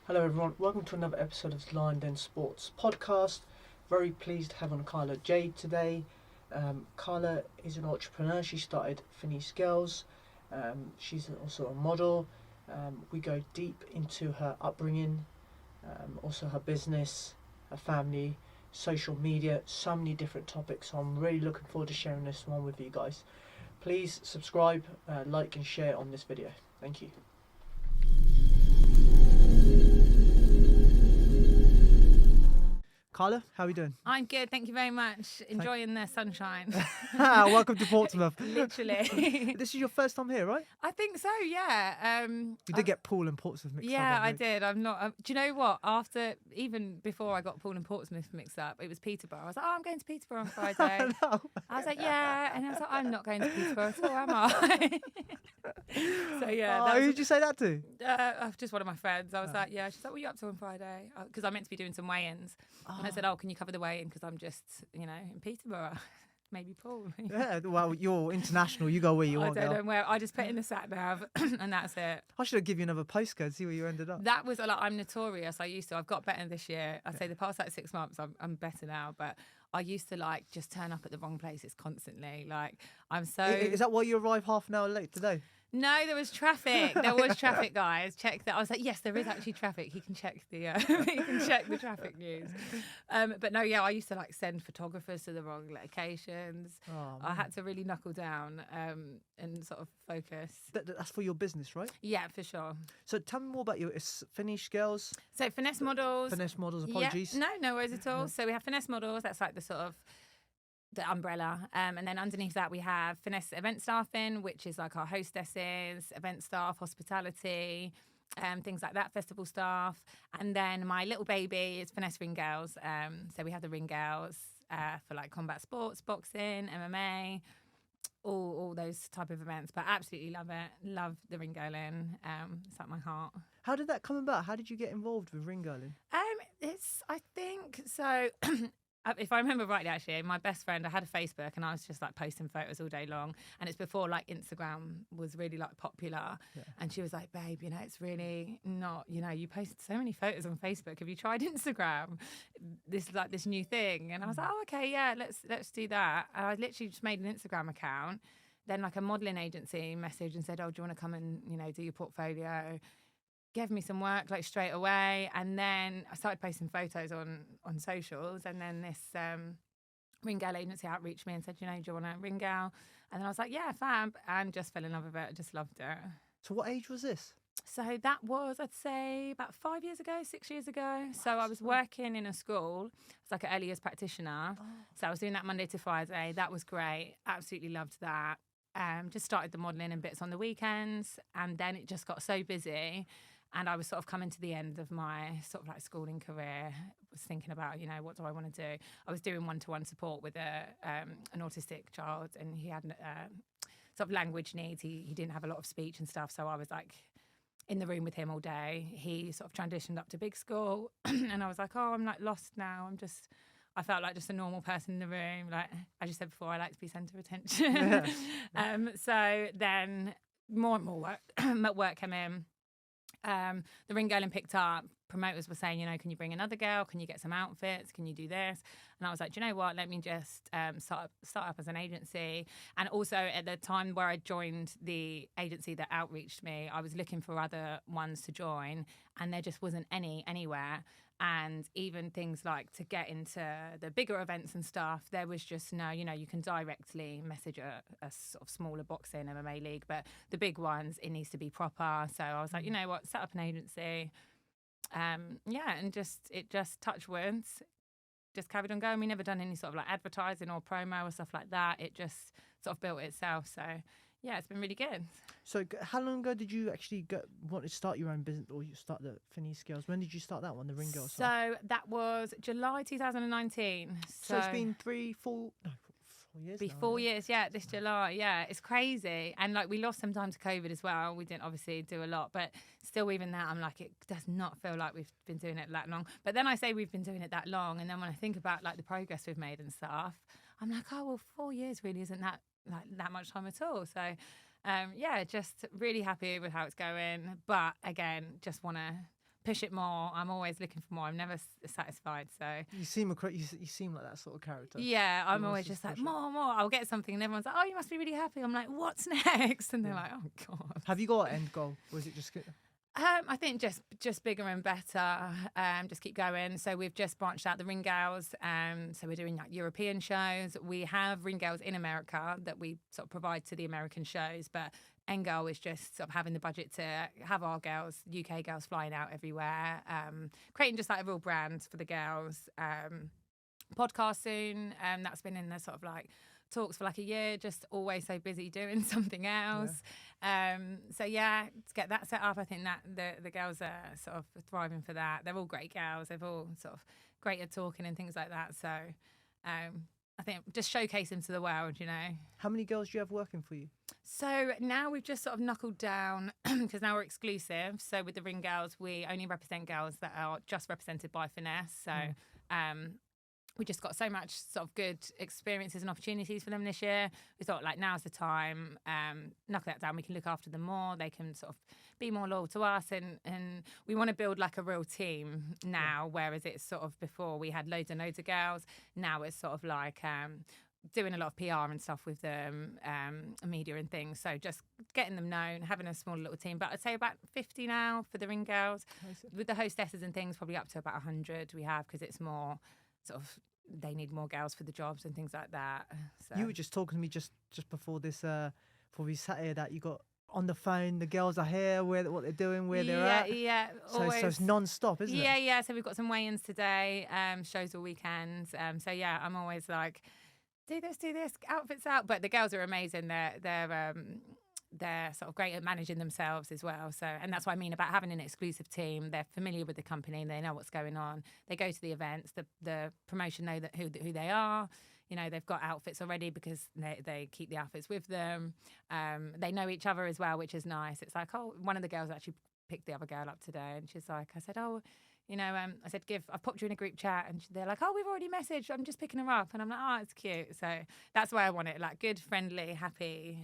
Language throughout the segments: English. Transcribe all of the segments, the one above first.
Hello, everyone. Welcome to another episode of the Lion Den Sports podcast. Very pleased to have on Carla Jade today. Carla is an entrepreneur. She started Finesse Girls. She's also a model. We go deep into her upbringing, also her business, her family, social media, so many different topics. So I'm really looking forward to sharing this one with you guys. Please subscribe, like, and share on this video. Thank you. Carla, how are you doing? I'm good, thank you very much. Enjoying the sunshine. Welcome to Portsmouth. Literally. This is your first time here, right? I think so, yeah. You did get Poole and Portsmouth mixed up. Yeah, I did. I'm not. Do you know what? Even before I got Poole and Portsmouth mixed up, it was Peterborough. I was like, I'm going to Peterborough on Friday. No. I was like, yeah. And I was like, I'm not going to Peterborough at all, am I? So, yeah. Who did you say that to? Just one of my friends. I was like, yeah. She's like, what are you up to on Friday? Because I'm meant to be doing some weigh-ins. And I said, can you cover the weigh-in? Because I'm just, in Peterborough. Maybe Poole. Yeah, well, you're international. You go where you want. I don't know where. I just put in the sat nav and that's it. I should have given you another postcode, see where you ended up. That was I'm notorious. I've got better this year. I'd say the past 6 months, I'm better now. But I used to just turn up at the wrong places constantly. I'm so. Is that why you arrived half an hour late today? No, there was traffic. There was traffic, guys. Check that. I was like, yes, there is actually traffic. He can check the the traffic news. But no, yeah, I used to send photographers to the wrong locations. Oh, I had to really knuckle down and sort of focus. That's for your business, right? Yeah, for sure. So tell me more about your Finesse Girls. So Finesse Models. Finesse Models, apologies. Yeah, no worries at all. So we have Finesse Models. That's the sort of the umbrella, and then underneath that we have Finesse Event Staffing, which is our hostesses, event staff, hospitality, things like that, festival staff. And then my little baby is Finesse Ring Girls. So we have the Ring Girls for combat sports, boxing, MMA, all those type of events. But absolutely love it. Love the ring girling. It's my heart. How did that come about? How did you get involved with ring girling? I think so. If I remember rightly, actually, my best friend, I had a Facebook and I was just posting photos all day long. And it's before Instagram was really popular. Yeah. And she was like, babe, it's really not, you posted so many photos on Facebook. Have you tried Instagram? This is this new thing. And I was like, oh, okay, yeah, let's do that. And I literally just made an Instagram account. Then a modelling agency messaged and said, oh, do you want to come and, do your portfolio? Gave me some work straight away, and then I started posting photos on socials, and then this ring girl agency outreached me and said, do you want a ring girl? And then I was like, yeah, fab, and just fell in love with it. I just loved it. So what age was this? So that was, I'd say, about 5 years ago, 6 years ago. So I was working in a school. I was an early years practitioner. Oh. So I was doing that Monday to Friday. That was great. Absolutely loved that. Just started the modelling and bits on the weekends, and then it just got so busy. And I was sort of coming to the end of my sort of schooling career, was thinking about, what do I want to do? I was doing one-to-one support with an autistic child, and he had sort of language needs. He didn't have a lot of speech and stuff. So I was in the room with him all day. He sort of transitioned up to big school and I was I'm lost now. I felt like just a normal person in the room. As you said before, I like to be centre of attention. Yeah. So then more and more work came in. The ring girling picked up. Promoters were saying, can you bring another girl? Can you get some outfits? Can you do this? And I was like, do you know what? Let me just start up as an agency. And also at the time where I joined the agency that outreached me, I was looking for other ones to join, and there just wasn't anywhere. And even things to get into the bigger events and stuff, there was just no, you can directly message a sort of smaller boxing MMA league, but the big ones, it needs to be proper. So I was like, you know what, set up an agency. And it just touch words, just carried on going. We never done any sort of advertising or promo or stuff like that. It just sort of built itself. So yeah, it's been really good. So how long ago did you actually want to start your own business, or you start the Finesse Girls? When did you start that one, the Ring Girls? So that was July 2019. So it's been 4 years. Be 4 years, yeah, this July. Yeah, it's crazy. And we lost some time to COVID as well. We didn't obviously do a lot, but still even that, I'm it does not feel like we've been doing it that long. But then I say we've been doing it that long, and then when I think about the progress we've made and stuff, I'm oh, well, 4 years really isn't that much time at all. So just really happy with how it's going. But again, just want to push it more. I'm always looking for more. I'm never satisfied. So you seem you seem like that sort of character. yeah, I'm always just like more. I'll get something, and everyone's like, "Oh, you must be really happy." I'm like, "What's next?" And they're like, "Oh God." Have you got an end goal, or is it just? I think just bigger and better. Just keep going. So we've just branched out the Ring Girls. So we're doing like European shows. We have Ring Girls in America that we sort of provide to the American shows, but end goal is just sort of having the budget to have our girls, UK girls, flying out everywhere, creating just like a real brand for the girls. Podcast soon. That's been in the sort of like talks for like a year, just always so busy doing something else. So yeah, to get that set up, I think that the girls are sort of thriving for that. They're all great girls. They've all sort of great at talking and things like that. So I think just showcase them to the world, you know. How many girls do you have working for you? So now we've just sort of knuckled down because now we're exclusive. So with the Ring Girls, we only represent girls that are just represented by Finesse. So we just got so much sort of good experiences and opportunities for them this year. We thought like now's the time, knuckle that down. We can look after them more. They can sort of be more loyal to us, and we want to build like a real team now. Whereas it's sort of before we had loads and loads of girls. Now it's sort of like doing a lot of PR and stuff with them, media and things. So just getting them known, having a small little team. But I'd say about 50 now for the Ring Girls. With the hostesses and things, probably up to about 100 we have because it's more sort of they need more girls for the jobs and things like that. So. You were just talking to me just before this, before we sat here, that you got on the phone. The girls are here, what they're doing, where they're at. Yeah. So it's non-stop, isn't it? Yeah. So we've got some weigh-ins today, shows all weekends. So yeah, I'm always like, do this, outfits out. But the girls are amazing. They're sort of great at managing themselves as well. So, and that's what I mean about having an exclusive team. They're familiar with the company. They know what's going on. They go to the events. The promotion know that who they are. You know, they've got outfits already because they keep the outfits with them. They know each other as well, which is nice. It's like, oh, one of the girls actually picked the other girl up today, and she's like, I said, oh, you know, I said, I've popped you in a group chat, and they're like, oh, we've already messaged. I'm just picking her up, and I'm like, oh, it's cute. So that's why I want it, like good, friendly, happy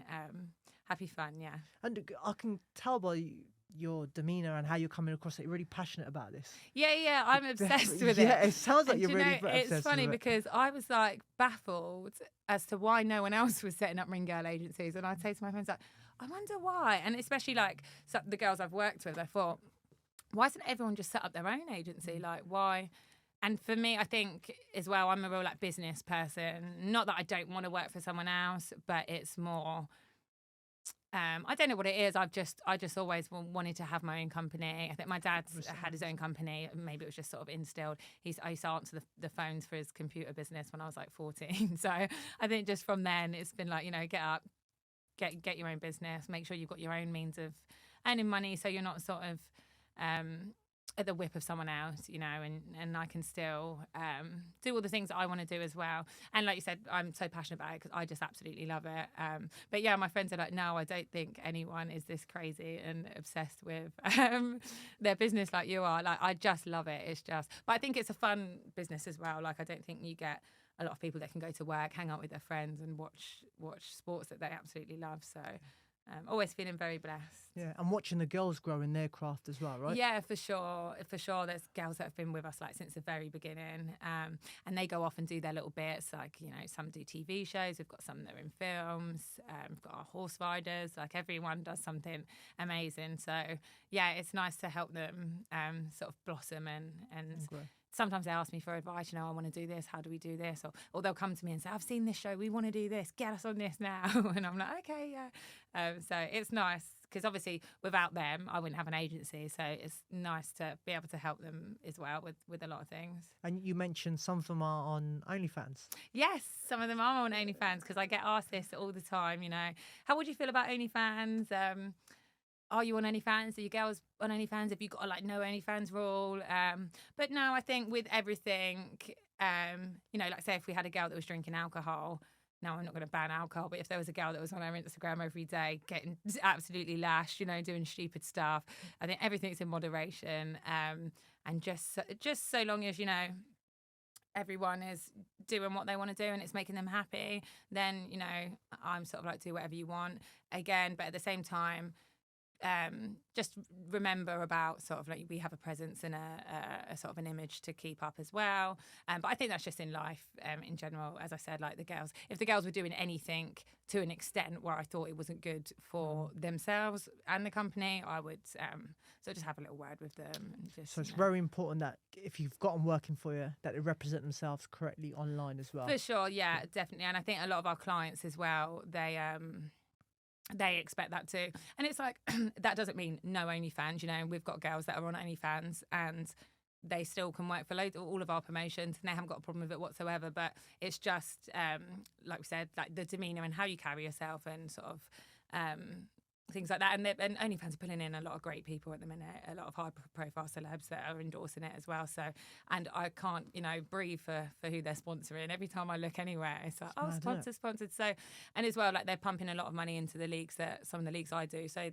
fun, yeah. And I can tell by your demeanour and how you're coming across that you're really passionate about this. Yeah, I'm obsessed with it. Yeah, it sounds like you're really obsessed it's funny with it. because I was like baffled as to why no one else was setting up Ring Girl agencies. And I'd say to my friends, like, I wonder why. And especially like the girls I've worked with, I thought, why doesn't everyone just set up their own agency? Like, why? And for me, I think as well, I'm a real like business person. Not that I don't want to work for someone else, but it's more... I don't know what it is. I just always wanted to have my own company. I think my dad had his own company. Maybe it was just sort of instilled. I used to answer the phones for his computer business when I was like 14. So I think just from then it's been like, you know, get up, get your own business, make sure you've got your own means of earning money, so you're not sort of at the whip of someone else, you know, and I can still do all the things that I want to do as well. And like you said, I'm so passionate about it because I just absolutely love it. But yeah, my friends are like, no, I don't think anyone is this crazy and obsessed with their business like you are. Like, I just love it. It's just, but I think it's a fun business as well. Like, I don't think you get a lot of people that can go to work, hang out with their friends and watch sports that they absolutely love. So always feeling very blessed. Yeah, and watching the girls grow in their craft as well, right? Yeah, for sure. There's girls that have been with us like since the very beginning, and they go off and do their little bits. Like, you know, some do TV shows. We've got some that are in films. We've got our horse riders. Like, everyone does something amazing. So yeah, it's nice to help them sort of blossom and sometimes they ask me for advice, you know, I want to do this, how do we do this? Or they'll come to me and say, I've seen this show, we want to do this, get us on this now. And I'm like, okay, yeah. So it's nice because obviously without them, I wouldn't have an agency. So it's nice to be able to help them as well with a lot of things. And you mentioned some of them are on OnlyFans. Yes, some of them are on OnlyFans because I get asked this all the time, you know, how would you feel about OnlyFans? Are you on OnlyFans? Are your girls on OnlyFans? Have you got a like no OnlyFans rule? But no, I think with everything, you know, like say if we had a girl that was drinking alcohol, no, I'm not going to ban alcohol, but if there was a girl that was on her Instagram every day getting absolutely lashed, you know, doing stupid stuff, I think everything's in moderation. And just so long as, you know, everyone is doing what they want to do and it's making them happy, then, you know, I'm sort of like, do whatever you want. Again, but at the same time, just remember about sort of like we have a presence and a sort of an image to keep up as well. But I think that's just in life in general. As I said, like if the girls were doing anything to an extent where I thought it wasn't good for themselves and the company, I would so just have a little word with them. And just, so it's very important that if you've got them working for you, that they represent themselves correctly online as well. For sure, yeah, definitely. And I think a lot of our clients as well, they expect that too. And it's like, that doesn't mean no OnlyFans. You know, we've got girls that are on OnlyFans and they still can work for all of our promotions and they haven't got a problem with it whatsoever. But it's just, like we said, like the demeanour and how you carry yourself and sort of things like that. And OnlyFans are pulling in a lot of great people at the minute, a lot of high-profile celebs that are endorsing it as well. So, and I can't, breathe for who they're sponsoring. Every time I look anywhere, it's like, sponsored. So, and as well, like they're pumping a lot of money into the leagues some of the leagues I do. So,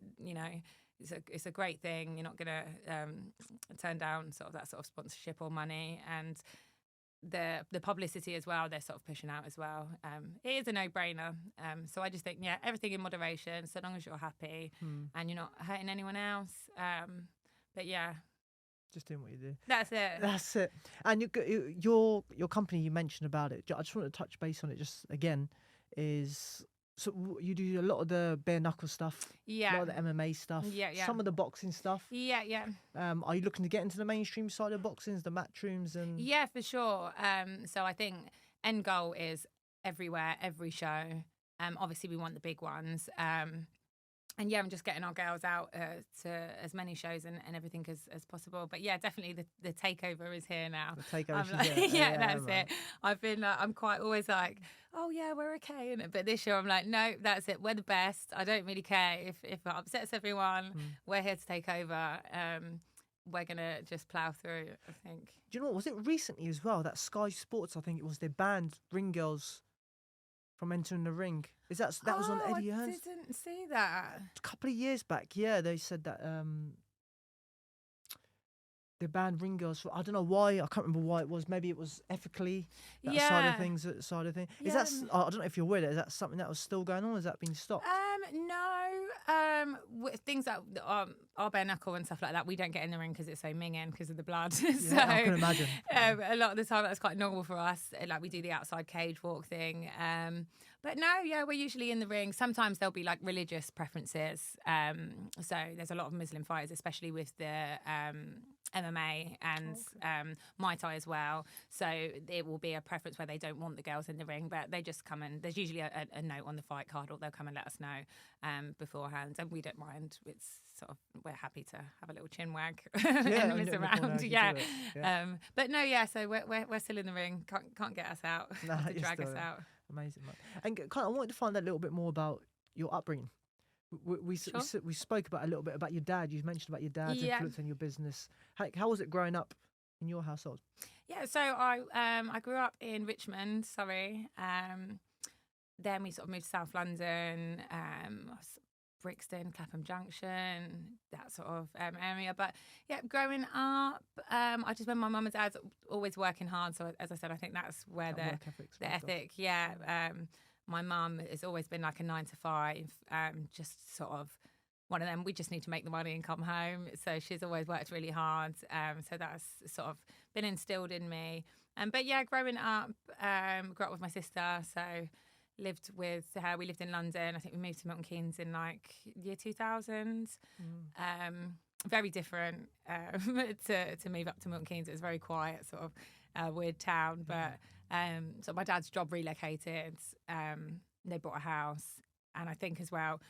it's a great thing. You're not going to turn down sort of that sort of sponsorship or money. And the publicity as well, they're sort of pushing out as well. It is a no-brainer. So I just think, everything in moderation, so long as you're happy and you're not hurting anyone else. But yeah. Just doing what you do. That's it. And your company, you mentioned about it. I just want to touch base on it just again, is... So you do a lot of the bare knuckle stuff, a lot of the MMA stuff, some of the boxing stuff. Yeah. Are you looking to get into the mainstream side of boxing, the matchrooms and? Yeah, for sure. So I think end goal is everywhere, every show. Obviously we want the big ones. And I'm just getting our girls out to as many shows and everything as possible. But yeah, definitely the takeover is here now. The takeover is here. Yeah, that's it. I've been I'm quite always like, oh yeah, we're okay. But this year I'm like, no, that's it. We're the best. I don't really care if it upsets everyone. We're here to take over. We're going to just plough through, I think. Do you know what? Was it recently as well that Sky Sports, I think it was, they banned ring girls from entering the ring? That was on Eddie Hearn? I didn't see that. A couple of years back, they said that they banned ring girls for, I don't know why, I can't remember why it was. Maybe it was ethically side of things. Is that, I don't know if you're aware, is that something that was still going on? Has that been stopped? No. Things that are bare knuckle and stuff like that, we don't get in the ring because it's so minging because of the blood. So I can imagine. A lot of the time that's quite normal for us. Like we do the outside cage walk thing. But no, we're usually in the ring. Sometimes there'll be like religious preferences. So there's a lot of Muslim fighters, especially with the MMA and Muay Thai as well. So it will be a preference where they don't want the girls in the ring, but they just come and there's usually a note on the fight card, or they'll come and let us know beforehand, and we don't mind. It's sort of, we're happy to have a little chin wag and miss around. But no, so we're still in the ring. Can't get us out. Have to drag us out. Amazing, man. And I wanted to find out a little bit more about your upbringing. We spoke about a little bit about your dad. You mentioned about your dad's influence on your business. How was it growing up in your household? Yeah, so I grew up in Richmond, Surrey. Then we sort of moved to South London, Brixton, Clapham Junction, that sort of area. But yeah, growing up, I just remember my mum and dad's always working hard. So as I said, I think that's where the ethic, my mum has always been like a 9 to 5, just sort of one of them. We just need to make the money and come home. So she's always worked really hard. So that's sort of been instilled in me. But yeah, growing up, grew up with my sister. So lived with her. We lived in London. I think we moved to Milton Keynes in like year 2000. Very different to move up to Milton Keynes. It was very quiet, sort of weird town. But so my dad's job relocated. They bought a house, and I think as well,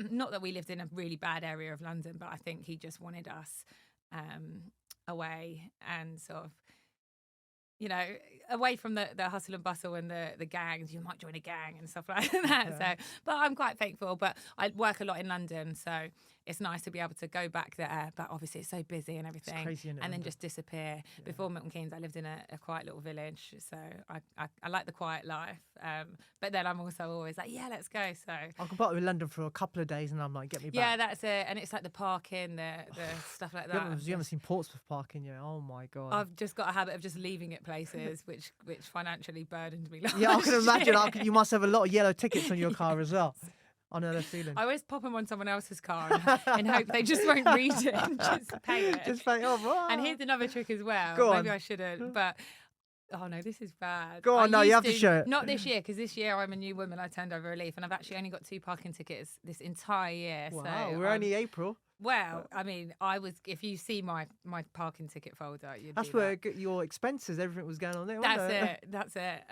not that we lived in a really bad area of London, but I think he just wanted us away and sort of, away from the hustle and bustle and the gangs. You might join a gang and stuff like that. Yeah. So, but I'm quite thankful. But I work a lot in London, so it's nice to be able to go back there. But obviously, it's so busy and everything, it's crazy, and then just disappear. Yeah. Before Milton Keynes, I lived in a quiet little village, so I like the quiet life. But then I'm also always like, let's go. So I can part with London for a couple of days, and I'm like, get me back. Yeah, that's it. And it's like the parking, the stuff like that. You haven't seen Portsmouth parking yet? Oh my god! I've just got a habit of just leaving it places, which financially burdened me. I can imagine. You must have a lot of yellow tickets on your car as well. I know that feeling. I always pop them on someone else's car and hope they just won't read it and just pay it. Just pay off. And here's another trick as well. Go Maybe on. I shouldn't, but oh no, this is bad. Go on, no, you have to share it. Not this year, because this year I'm a new woman. I turned over a leaf, and I've actually only got 2 parking tickets this entire year. Wow, so we're only April. Well, I mean, if you see my parking ticket folder, That's where your expenses, everything was going on there. That's it.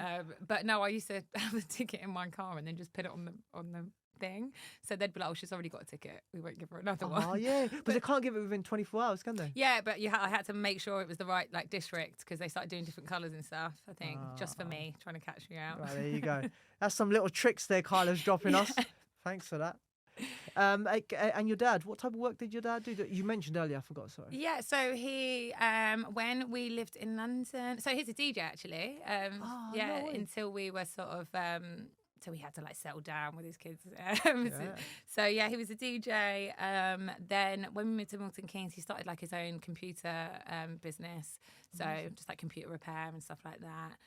But no, I used to have a ticket in my car and then just put it on the thing. So they'd be like, "Oh, she's already got a ticket. We won't give her another one." Oh yeah, but they can't give it within 24 hours, can they? Yeah, but I had to make sure it was the right district, because they started doing different colours and stuff. I think just for me, trying to catch me out. Right, there you go. That's some little tricks there, Carla's dropping us. Thanks for that. And your dad, what type of work did your dad do? You mentioned earlier, I forgot, sorry. Yeah, so he, when we lived in London, so he's a DJ actually. No way. Until we were sort of, so we had to settle down with his kids. Yeah. So yeah, he was a DJ. Then when we moved to Milton Keynes, he started his own computer business. So just computer repair and stuff like that.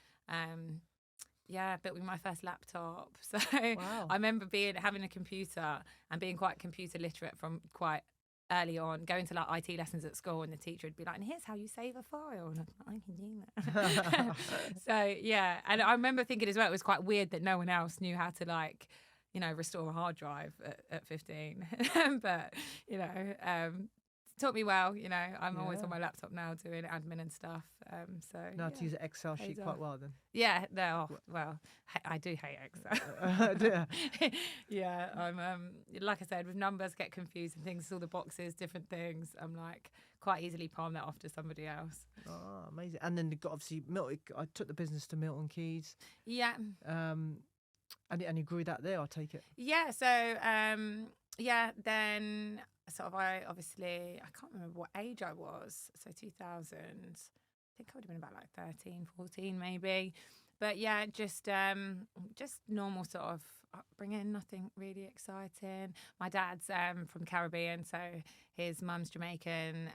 Yeah, built me my first laptop. So Wow. I remember having a computer and being quite computer literate from quite early on, going to IT lessons at school, and the teacher would be like, "And here's how you save a file," and I'm like, "I can do that." So yeah, and I remember thinking as well, it was quite weird that no one else knew how to restore a hard drive at 15. But taught me well. I'm always on my laptop now doing admin and stuff. So Now to use an Excel sheet quite well then. Yeah, no, well, I do hate Excel. Yeah. Yeah, I'm like I said, with numbers get confused and things, all the boxes, different things. I'm quite easily palm that off to somebody else. Oh, amazing. And then you got obviously Milton. I took the business to Milton Keynes. Yeah. And you grew that there, I take it. Yeah. So then I can't remember what age I was. So 2000. I think I would have been about 13, 14 maybe. But yeah, just normal sort of upbringing, nothing really exciting. My dad's from the Caribbean, so his mum's Jamaican,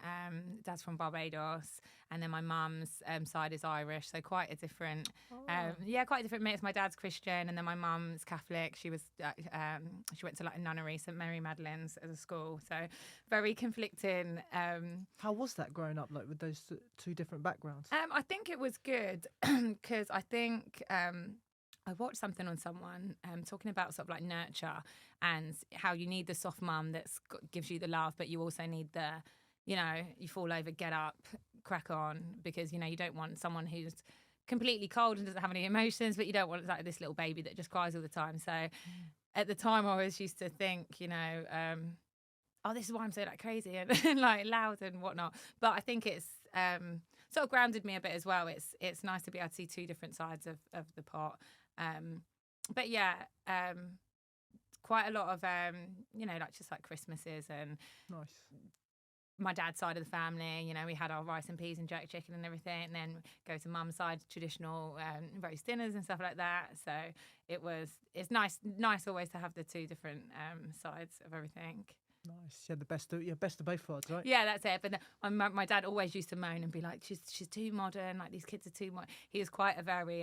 dad's from Barbados, and then my mum's side is Irish, so quite a different, quite a different mix. My dad's Christian, and then my mum's Catholic. She was she went to a nunnery, St Mary Magdalene's, as a school, so very conflicting. How was that growing up, with those two different backgrounds? I think it was good because I think I watched something on someone talking about sort of nurture and how you need the soft mum that gives you the love, but you also need the, you fall over, get up, crack on, because, you don't want someone who's completely cold and doesn't have any emotions, but you don't want this little baby that just cries all the time. So at the time I always used to think, oh, this is why I'm so crazy and loud and whatnot. But I think it's sort of grounded me a bit as well. It's nice to be able to see two different sides of the pot. But yeah, quite a lot of just Christmases and nice. My dad's side of the family, we had our rice and peas and jerk chicken and everything, and then go to mum's side, traditional roast dinners and stuff like that. So it's nice always to have the two different sides of everything. Nice. Yeah, best of both worlds, right? Yeah, that's it. But my dad always used to moan and be like, she's too modern, these kids are too modern. He was quite a very,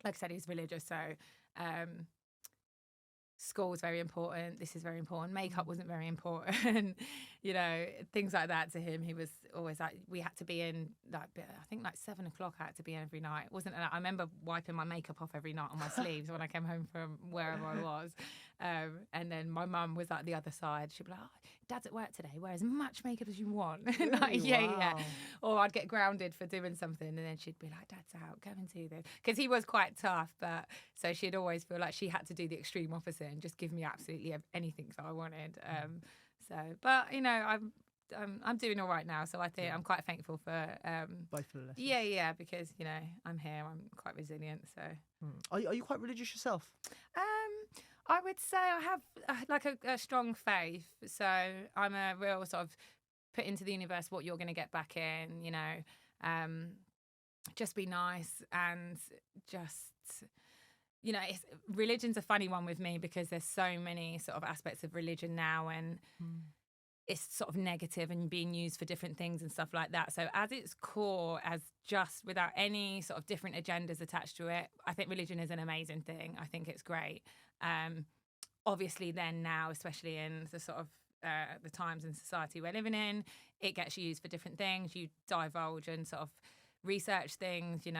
like I said, he's religious, so school was very important, this is very important, makeup wasn't very important, things like that to him. He was always we had to be in I think 7 o'clock I had to be in every night. It wasn't I remember wiping my makeup off every night on my sleeves when I came home from wherever I was. And then my mum was the other side. She'd be like, "Oh, Dad's at work today, wear as much makeup as you want." Really? Yeah. Or I'd get grounded for doing something, and then she'd be like, "Dad's out, go and do this," because he was quite tough. But so she'd always feel like she had to do the extreme opposite and just give me absolutely anything that I wanted. But I'm doing all right now, so I think I'm quite thankful for both of the lessons. Yeah, because I'm here, I'm quite resilient. So are you quite religious yourself? I would say I have a strong faith. So I'm a real sort of put into the universe what you're going to get back in. Just be nice and just. Religion's a funny one with me because there's so many sort of aspects of religion now, and it's sort of negative and being used for different things and stuff like that. So as its core, as just without any sort of different agendas attached to it, I think religion is an amazing thing. I think it's great. obviously then now, especially in the sort of the times and society we're living in, it gets used for different things. You divulge and sort of research things, you know.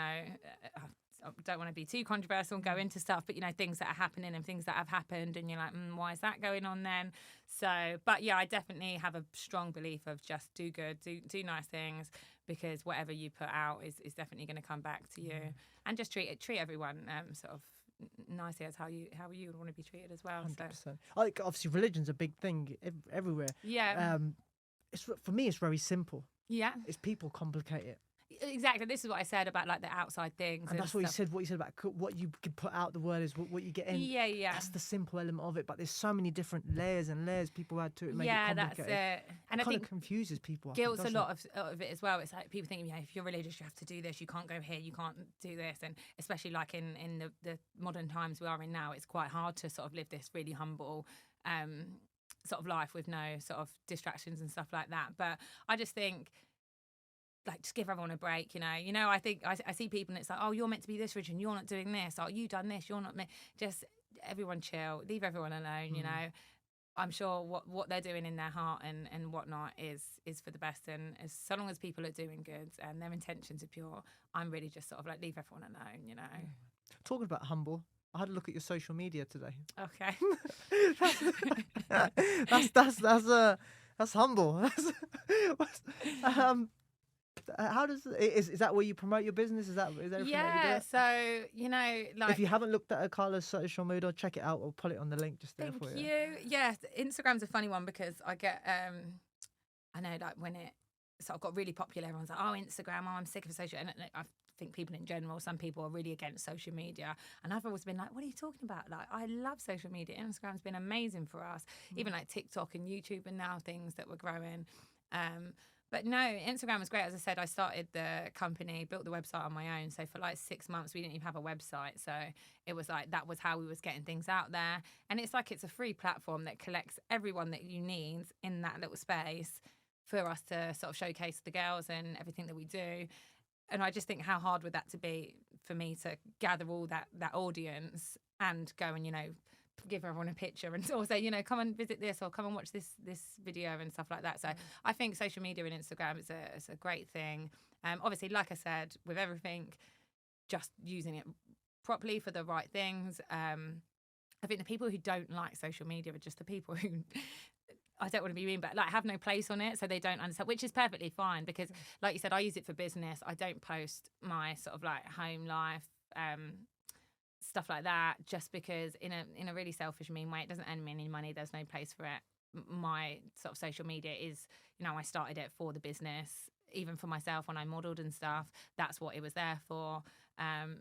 I don't want to be too controversial and go into stuff, but, you know, things that are happening and things that have happened, and you're like, why is that going on then? So, but yeah, I definitely have a strong belief of just do good, do nice things, because whatever you put out is definitely going to come back to you. And just treat everyone sort of nicely as how you would want to be treated as well. 100%. So. Like, obviously, religion's a big thing everywhere. Yeah. For me, it's very simple. Yeah. It's people complicate it. Exactly. This is what I said about like the outside things. And that's what stuff. you said. What you said about what you can put out the word is what you get in. Yeah. That's the simple element of it. But there's so many different layers and layers people add to it. Make it complicated. That's it. And I kind think of confuses people. Guilt's a lot of it as well. It's like people think, if you're religious, you have to do this. You can't go here. You can't do this. And especially like in the modern times we are in now, it's quite hard to sort of live this really humble sort of life with no sort of distractions and stuff like that. But I just think, like, just give everyone a break, you know. I think I see people and it's like, oh, you're meant to be this religion, you're not doing this. Oh, you done this, you're not. Just everyone chill, leave everyone alone. You know, I'm sure what they're doing in their heart and whatnot is for the best. And so long as people are doing good and their intentions are pure, I'm really just sort of like, leave everyone alone. You know. Talking about humble, I had a look at your social media today. Okay. that's humble. How does is that where you promote your business? Is everything that you do? So, you know, like, if you haven't looked at Carla's social media, check it out. I'll put it on the link just there for you. Thank you. Yeah, Instagram's a funny one because I get I know, like, when it sort of got really popular, everyone's like, oh, Instagram, oh, I'm sick of social. And I think people in general, some people are really against social media. And I've always been like, what are you talking about? Like, I love social media. Instagram's been amazing for us. Even like TikTok and YouTube and now things that we're growing. But no, Instagram was great. As I said, I started the company, built the website on my own. So for like 6 months, we didn't even have a website. So it was like, that was how we was getting things out there. And it's like, it's a free platform that collects everyone that you need in that little space for us to sort of showcase the girls and everything that we do. And I just think, how hard would that to be for me to gather all that audience and go and, you know, give everyone a picture and also, you know, come and visit this or come and watch this video and stuff like that. So I think social media and Instagram is a great thing. Obviously, like I said, with everything, just using it properly for the right things. I think the people who don't like social media are just the people who, I don't want to be mean, but like have no place on it, so they don't understand, which is perfectly fine because, like you said, I use it for business. I don't post my sort of like home life, stuff like that, just because in a really selfish, mean way. It doesn't earn me any money. There's no place for it. My sort of social media is, you know, I started it for the business, even for myself when I modelled and stuff. That's what it was there for.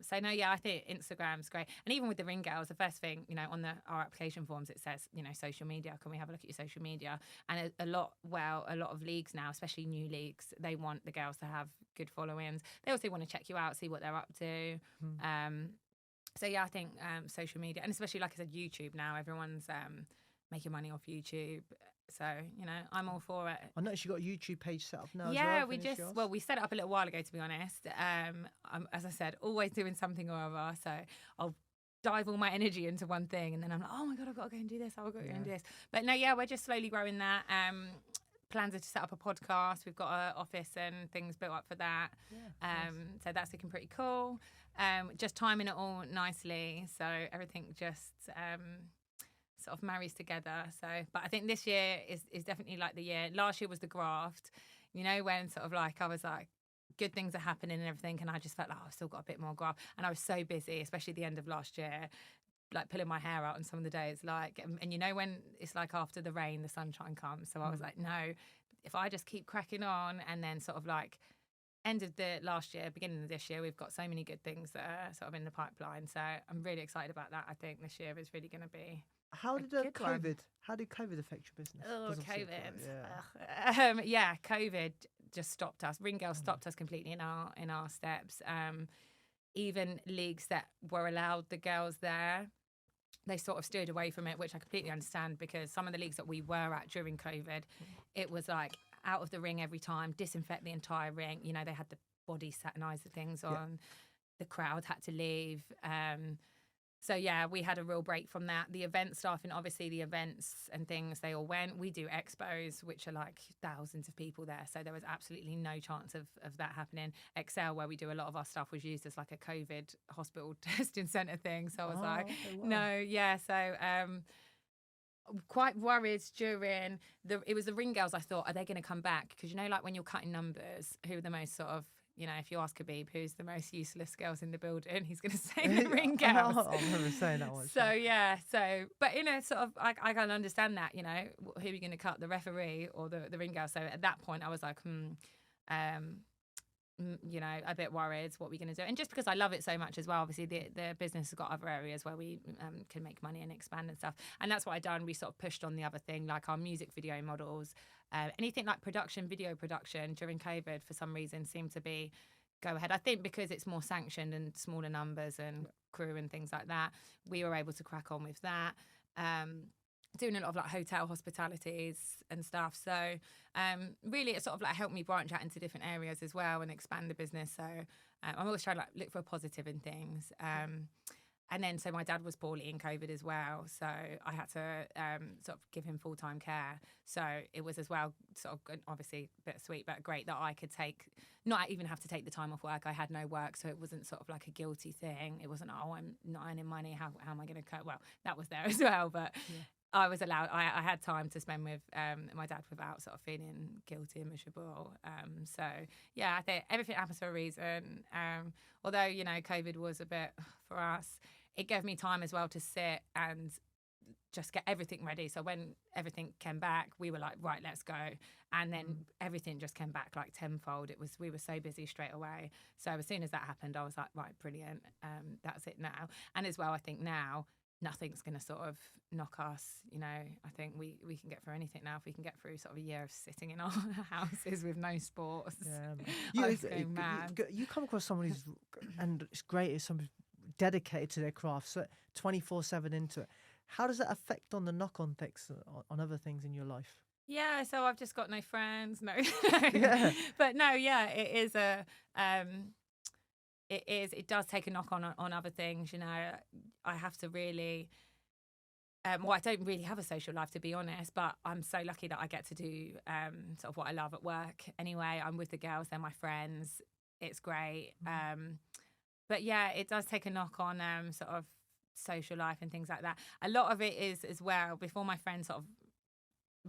So no, yeah, I think Instagram's great. And even with the Ring Girls, the first thing, you know, on our application forms, it says, you know, social media. Can we have a look at your social media? And a lot of leagues now, especially new leagues, they want the girls to have good followings. They also want to check you out, see what they're up to. So yeah, I think social media, and especially, like I said, YouTube now, everyone's making money off YouTube. So, you know, I'm all for it. I noticed you got a YouTube page set up now yeah, as well. we set it up a little while ago, to be honest. I'm, as I said, always doing something or other. So I'll dive all my energy into one thing and then I'm like, oh my God, I've got to go and do this. I've got to go and do this. But no, yeah, we're just slowly growing that. Plans are to set up a podcast. We've got an office and things built up for that. Yeah, so that's looking pretty cool. Just timing it all nicely. So everything just sort of marries together. So, but I think this year is definitely like the year. Last year was the graft, you know, when sort of like I was like, good things are happening and everything, and I just felt like, oh, I've still got a bit more graft. And I was so busy, especially at the end of last year, like pulling my hair out on some of the days, like, and you know when it's like after the rain, the sunshine comes. So I was like, no, if I just keep cracking on, and then sort of like end of the last year, beginning of this year, we've got so many good things that are sort of in the pipeline. So I'm really excited about that. I think this year is really going to be. How did COVID affect your business? Oh, COVID. Yeah, COVID just stopped us. Ring Girls stopped us completely in our steps. Even leagues that were allowed the girls there, they sort of steered away from it, which I completely understand, because some of the leagues that we were at during COVID, it was like out of the ring every time, disinfect the entire ring. You know, they had the body sanitizer things on. The crowd had to leave. So yeah, we had a real break from that. The event staff, and obviously the events and things, they all went. We do expos, which are like thousands of people there. So there was absolutely no chance of that happening. Excel, where we do a lot of our stuff, was used as like a COVID hospital testing centre thing. So I was like, okay, wow. no, yeah. So quite worried during it was the Ring Girls. I thought, are they going to come back? Because you know, like when you're cutting numbers, who are the most sort of, you know, if you ask Khabib who's the most useless girls in the building, he's going to say the Ring Girls. I remember saying that once. So yeah, but you know, sort of, I can understand that. You know, who are you going to cut, the referee or the Ring Girl? So at that point, I was like, you know, a bit worried. What we're going to do, and just because I love it so much as well. Obviously, the business has got other areas where we can make money and expand and stuff, and that's what I done. We sort of pushed on the other thing, like our music video models, anything like video production during COVID. For some reason, seemed to be go ahead. I think because it's more sanctioned and smaller numbers and crew and things like that, we were able to crack on with that. Doing a lot of like hotel hospitalities and stuff. So really it sort of like helped me branch out into different areas as well and expand the business. So I'm always trying to like look for a positive in things. And then so my dad was poorly in COVID as well. So I had to sort of give him full-time care. So it was as well sort of obviously a bit sweet, but great that I could not even have to take the time off work. I had no work, so it wasn't sort of like a guilty thing. It wasn't, oh, I'm not earning money. How am I going to cut? Well, that was there as well, but I was allowed, I had time to spend with my dad without sort of feeling guilty and miserable. So, yeah, I think everything happens for a reason. Although, you know, COVID was a bit for us, it gave me time as well to sit and just get everything ready. So when everything came back, we were like, right, let's go. And then everything just came back like tenfold. We were so busy straight away. So as soon as that happened, I was like, right, brilliant. That's it now. And as well, I think now, nothing's going to sort of knock us, you know. I think we can get through anything now if we can get through sort of a year of sitting in our houses with no sports. Yeah, I was going mad. You come across someone who's, and it's great, is someone dedicated to their craft, so 24/7 into it. How does that affect on the knock-on things on other things in your life? Yeah, so I've just got no friends, no. Yeah. But no, yeah, it is a it does take a knock on other things, you know. I have to really well, I don't really have a social life, to be honest, but I'm so lucky that I get to do sort of what I love at work anyway. I'm with the girls, they're my friends, it's great. But yeah, it does take a knock on sort of social life and things like that. A lot of it is as well, before my friends sort of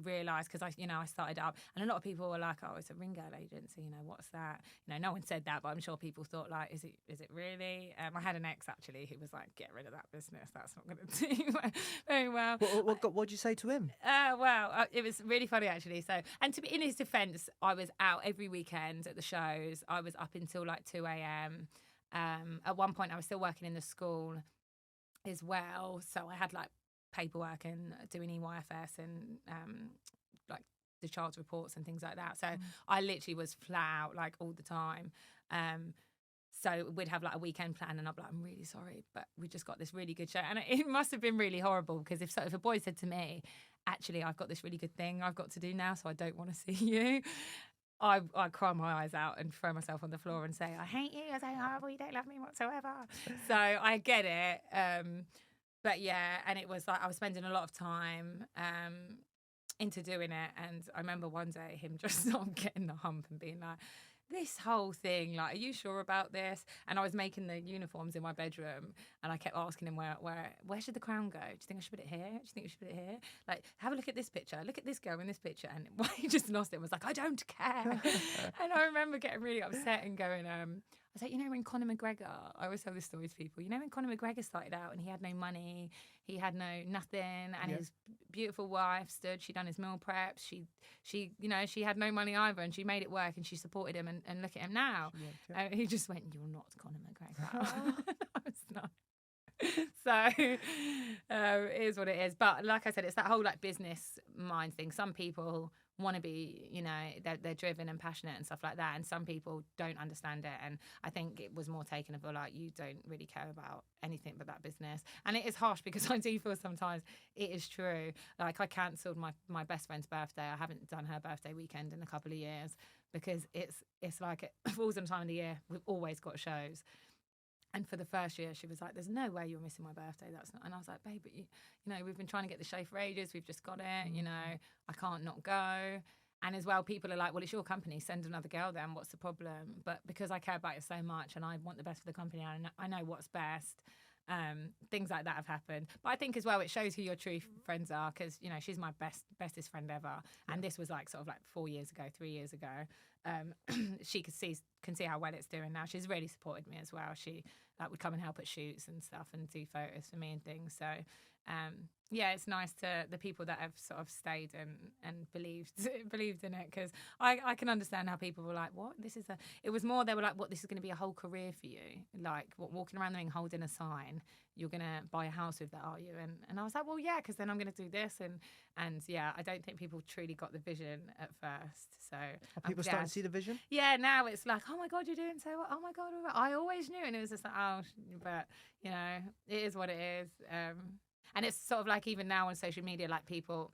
realised, because I started up, and a lot of people were like, oh, it's a ring girl agency, you know, what's that? You know, no one said that, but I'm sure people thought like, is it really? I had an ex actually who was like, get rid of that business, that's not going to do very well. What'd you say to him? It was really funny actually. So, and to be in his defence, I was out every weekend at the shows. I was up until like 2 a.m. At one point I was still working in the school as well, so I had like paperwork and doing EYFS and like the child's reports and things like that. So I literally was flat out like all the time. So we'd have like a weekend plan and I'd be like, I'm really sorry, but we just got this really good show. And it must have been really horrible because if a boy said to me, actually, I've got this really good thing I've got to do now, so I don't want to see you, I'd cry my eyes out and throw myself on the floor and say, I hate you, you're so horrible, you don't love me whatsoever. So I get it. But yeah, and it was like I was spending a lot of time into doing it. And I remember one day him just sort of getting the hump and being like, this whole thing, like, are you sure about this? And I was making the uniforms in my bedroom and I kept asking him, where should the crown go? Do you think I should put it here? Do you think we should put it here? Like, have a look at this picture. Look at this girl in this picture. And he just lost it and was like, I don't care. And I remember getting really upset and going, I was like, you know, when Conor McGregor, I always tell this story to people, you know, when Conor McGregor started out and he had no money, he had nothing, and his beautiful wife she'd done his meal preps, she you know, she had no money either, and she made it work and she supported him, and look at him now. He just went, you're not Conor McGregor. I was not. So it is what it is. But like I said, it's that whole like business mind thing. Some people want to be, you know, they're driven and passionate and stuff like that, and some people don't understand it. And I think it was more taken of like, you don't really care about anything but that business. And it is harsh because I do feel sometimes it is true. Like I cancelled my best friend's birthday. I haven't done her birthday weekend in a couple of years because it's like it falls on time of the year. We've always got shows. And for the first year, she was like, "There's no way you're missing my birthday. That's not." And I was like, "Babe, but you know, we've been trying to get the show for ages. We've just got it. You know, I can't not go." And as well, people are like, "Well, it's your company. Send another girl then. What's the problem?" But because I care about it so much and I want the best for the company, and I know what's best. Things like that have happened, but I think as well it shows who your true friends are, because you know she's my bestest friend ever, and this was like sort of like 3 years ago. She can see how well it's doing now. She's really supported me as well. She like would come and help at shoots and stuff and do photos for me and things. So yeah, it's nice to the people that have sort of stayed and believed in it, because I can understand how people were like, what, this is a, it was more, they were like, what, this is going to be a whole career for you, like what, walking around the ring holding a sign, you're going to buy a house with that, are you? And I was like, well, yeah, because then I'm going to do this, and yeah, I don't think people truly got the vision at first. So Are people starting to see the vision? Yeah, now it's like, oh my God, you're doing so well. Oh my God, I always knew, and it was just like, oh, but you know, it is what it is. And it's sort of like even now on social media, like people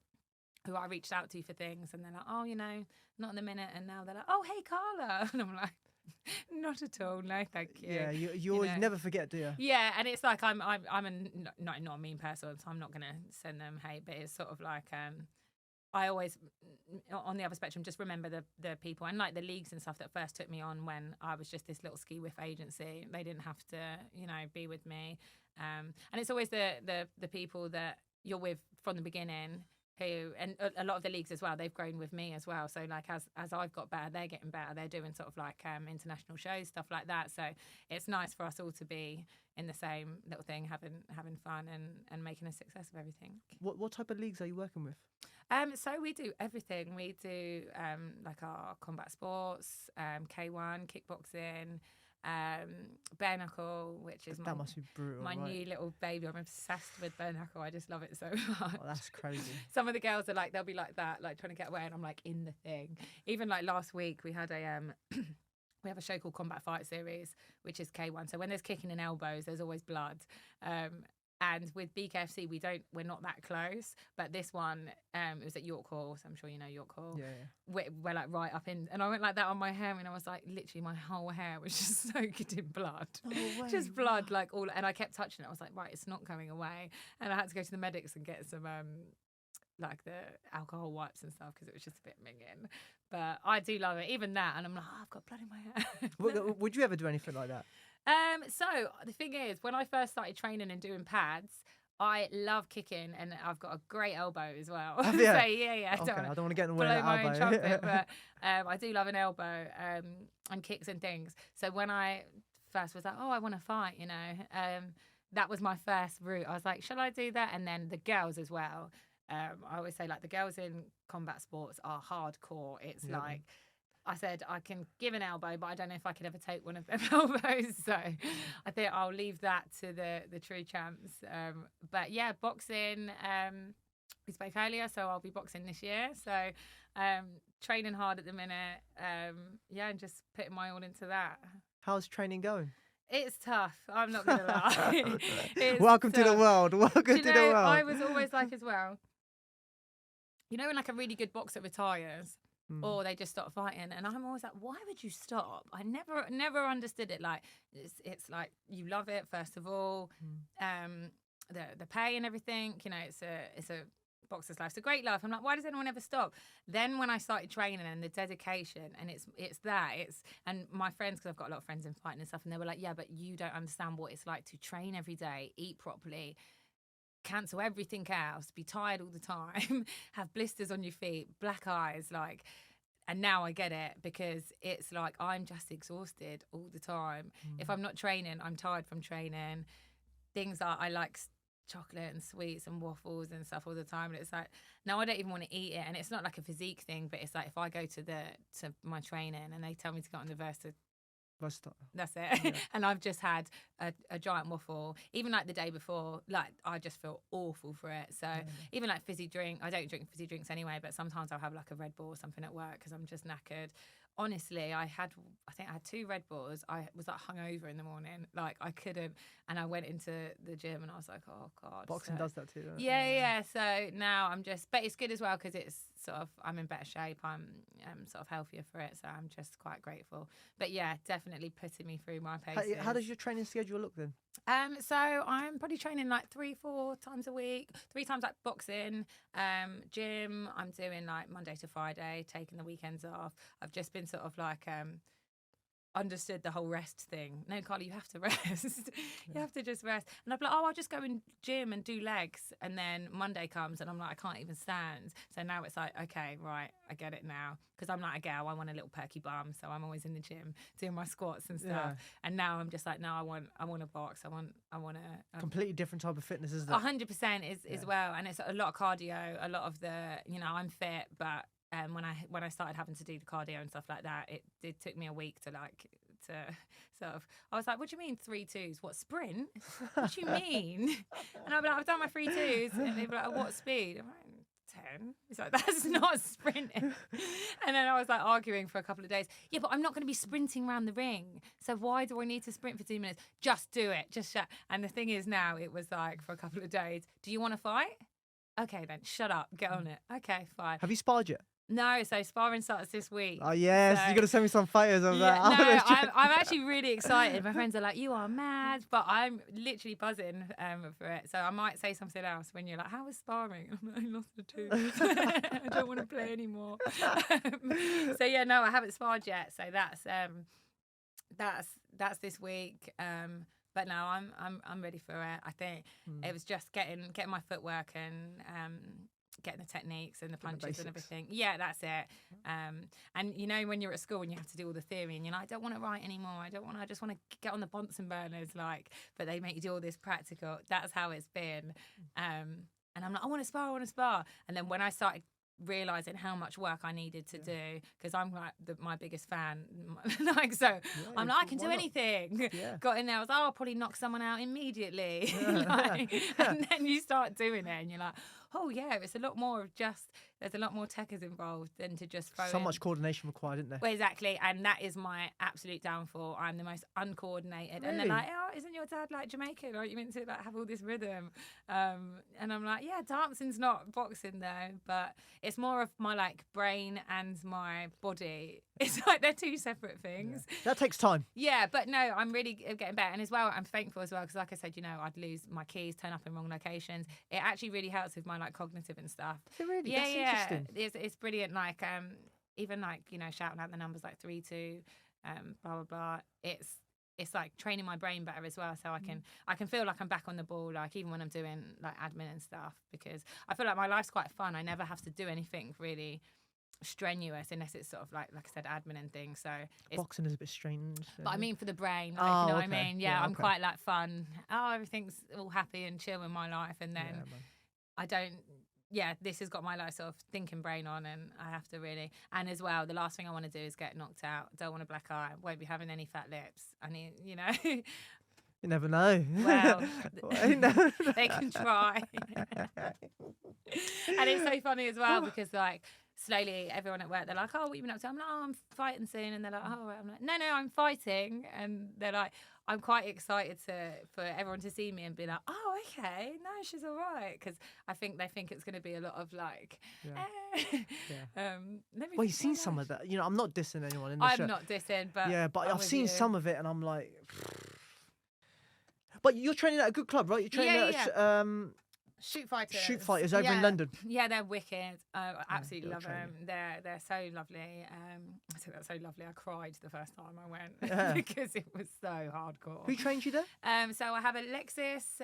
who I reached out to for things, and they're like, oh, you know, not in a minute. And now they're like, oh, hey, Carla. And I'm like, not at all. No, thank you. Yeah, you always never forget, do you? Yeah, and it's like I'm not a mean person, so I'm not going to send them hate, but it's sort of like I always, on the other spectrum, just remember the people and like the leagues and stuff that first took me on when I was just this little ski whiff agency. They didn't have to, you know, be with me. And it's always the people that you're with from the beginning who, and a lot of the leagues as well, they've grown with me as well. So like as I've got better, they're getting better. They're doing sort of like international shows, stuff like that. So it's nice for us all to be in the same little thing, having fun and making a success of everything. What type of leagues are you working with? So we do everything. We do like our combat sports, K1, kickboxing, bare knuckle, which is That must be brutal. my right? new little baby. I'm obsessed with bare knuckle. I just love it so much. Oh, that's crazy. Some of the girls are like, they'll be like that, like trying to get away, and I'm like in the thing. Even like last week, we had a we have a show called Combat Fight Series, which is K1. So when there's kicking and elbows, there's always blood. And with BKFC, we're not that close. But this one, it was at York Hall, so I'm sure you know York Hall. Yeah. We're like right up in, and I went like that on my hair, and I was like, literally, my whole hair was just soaked in blood. No way. Just blood, like all, and I kept touching it. I was like, right, it's not going away. And I had to go to the medics and get some, like the alcohol wipes and stuff, because it was just a bit minging. But I do love it, even that. And I'm like, oh, I've got blood in my hair. Would you ever do anything like that? So the thing is, when I first started training and doing pads, I love kicking, and I've got a great elbow as well. Oh, So yeah. Okay, I don't want to get in the way blow of my that own elbow. trumpet, but I do love an elbow and kicks and things. So when I first was like, oh, I want to fight, you know, that was my first route. I was like, shall I do that? And then the girls as well. I always say, like, the girls in combat sports are hardcore. It's like, I said, I can give an elbow, but I don't know if I could ever take one of them elbows. So I think I'll leave that to the true champs. But yeah, boxing, we spoke earlier, so I'll be boxing this year. So training hard at the minute. Yeah, and just putting my all into that. How's training going? It's tough. I'm not going to lie. Welcome to the world. Welcome Do you to the know, world. I was always like as well, you know, when like a really good boxer retires, or they just stop fighting, and I'm always like, why would you stop? I never understood it. Like it's like you love it first of all, the pay and everything. You know, it's a boxer's life. It's a great life. I'm like, why does anyone ever stop? Then when I started training and the dedication, and and my friends, because I've got a lot of friends in fighting and stuff, and they were like, yeah, but you don't understand what it's like to train every day, eat properly, cancel everything else, be tired all the time, have blisters on your feet, black eyes, like. And now I get it, because it's like I'm just exhausted all the time. If I'm not training, I'm tired from training. Things that I like, chocolate and sweets and waffles and stuff all the time, and it's like now I don't even want to eat it. And it's not like a physique thing, but it's like if I go to my training and they tell me to go on the Versa, that's it. Yeah. And I've just had a giant waffle, even like the day before, like I just feel awful for it. So even like fizzy drink, I don't drink fizzy drinks anyway, but sometimes I'll have like a Red Bull or something at work because I'm just knackered. honestly, I think I had 2 Red Bulls. I was like hungover in the morning, like I couldn't, and I went into the gym and I was like, oh God. Boxing does that too, doesn't it? Yeah. So now I'm just, but it's good as well because it's sort of, I'm in better shape. I'm sort of healthier for it. So I'm just quite grateful. But yeah, definitely putting me through my paces. How does your training schedule look then? So I'm probably training like 3-4 times a week, 3 times like boxing, gym. I'm doing like Monday to Friday, taking the weekends off. I've just been sort of like, understood the whole rest thing. No, Carla, you have to rest. You have to just rest. And I'd be like, oh, I'll just go in gym and do legs. And then Monday comes and I'm like, I can't even stand. So now it's like, okay, right, I get it now. Because I'm like a girl, I want a little perky bum. So I'm always in the gym doing my squats and stuff. Yeah. And now I'm just like, no, I want to box. I want to Completely different type of fitness, isn't it? 100% is well. And it's a lot of cardio, a lot of the, I'm fit, but when I started having to do the cardio and stuff like that, it took me a week to sort of, I was like, what do you mean 3 2s? What, sprint? What do you mean? And I'd be like, I've done my 3 2s. And they'd be like, what speed? I'm like, 10. It's like, that's not sprinting. And then I was like arguing for a couple of days. Yeah, but I'm not going to be sprinting around the ring. So why do I need to sprint for 2 minutes? Just do it. Just shut. And the thing is now, it was like for a couple of days, do you want to fight? Okay, then shut up. Get on it. Okay, fine. Have you sparred yet? No, so sparring starts this week. Oh yes, so, you got to send me some fighters of that. No, I'm actually really excited. My friends are like, "You are mad," but I'm literally buzzing for it. So I might say something else when you're like, "How was sparring?" I'm like, "I lost the tooth. I don't want to play anymore." So yeah, no, I haven't sparred yet. So that's this week. But no, I'm ready for it. I think it was just getting my footwork and getting the techniques and the punches and everything. Yeah, that's it. And when you're at school and you have to do all the theory and you're like, I don't want to write anymore. I just want to get on the Bunsen burners, but they make you do all this practical. That's how it's been. And I'm like, I want to spar. And then when I started realizing how much work I needed to do, because I'm like my biggest fan, I'm like, I can do anything. Got in there, I was I'll probably knock someone out immediately. And then you start doing it and you're like, oh yeah, it's a lot more of just, there's a lot more techers involved than to just throw much coordination required, isn't there? Well, exactly, and that is my absolute downfall. I'm the most uncoordinated. Really? And they're like, oh, isn't your dad like Jamaican? Aren't you meant to have all this rhythm? And I'm like, yeah, dancing's not boxing though, but it's more of my brain and my body. It's like they're 2 separate things. Yeah. That takes time. Yeah, but no, I'm really getting better. And as well, I'm thankful as well, because like I said, I'd lose my keys, turn up in wrong locations. It actually really helps with my cognitive and stuff. Really? That's interesting. It's brilliant. Even shouting out the numbers 3 2, blah blah blah. It's like training my brain better as well, so I can feel like I'm back on the ball, even when I'm doing admin and stuff, because I feel like my life's quite fun. I never have to do anything really strenuous unless it's sort of like I said, admin and things. So boxing is a bit strange. But I mean for the brain, you know what I mean? Yeah, I'm quite fun. Oh, everything's all happy and chill in my life, and then I don't. Yeah, this has got my sort of thinking brain on, and I have to really. And as well, the last thing I want to do is get knocked out. Don't want a black eye. Won't be having any fat lips. I need, You never know. Well, they can try. And it's so funny as well because slowly everyone at work, they're like, oh, what you been up to? I'm like, oh, I'm fighting soon. And they're like, oh, I'm like, no, I'm fighting. And they're like, I'm quite excited for everyone to see me and be like, oh, okay, no, she's all right. Because I think they think it's going to be a lot of well, you've seen some of that. I'm not dissing anyone in the show. I'm not dissing, but I've seen some of it and I'm like, but you're training at a good club, right? You're training at Shoot Fighters. Shoot Fighters over in London. Yeah, they're wicked. I absolutely love them. They're so lovely. I said that's so lovely. I cried the first time I went because it was so hardcore. Who trained you there? So I have Alexis.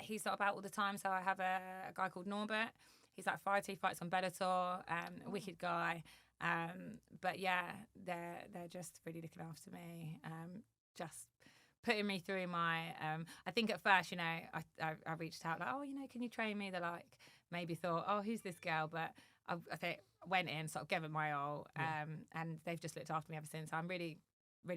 He's not about all the time. So I have a guy called Norbert. He's fighter. He fights on Bellator. A wicked guy. But yeah, they're just really looking after me. Just putting me through my I think at first I reached out can you train me? They're maybe thought, oh, who's this girl? But I think went in, sort of gave it my all, and they've just looked after me ever since. I'm really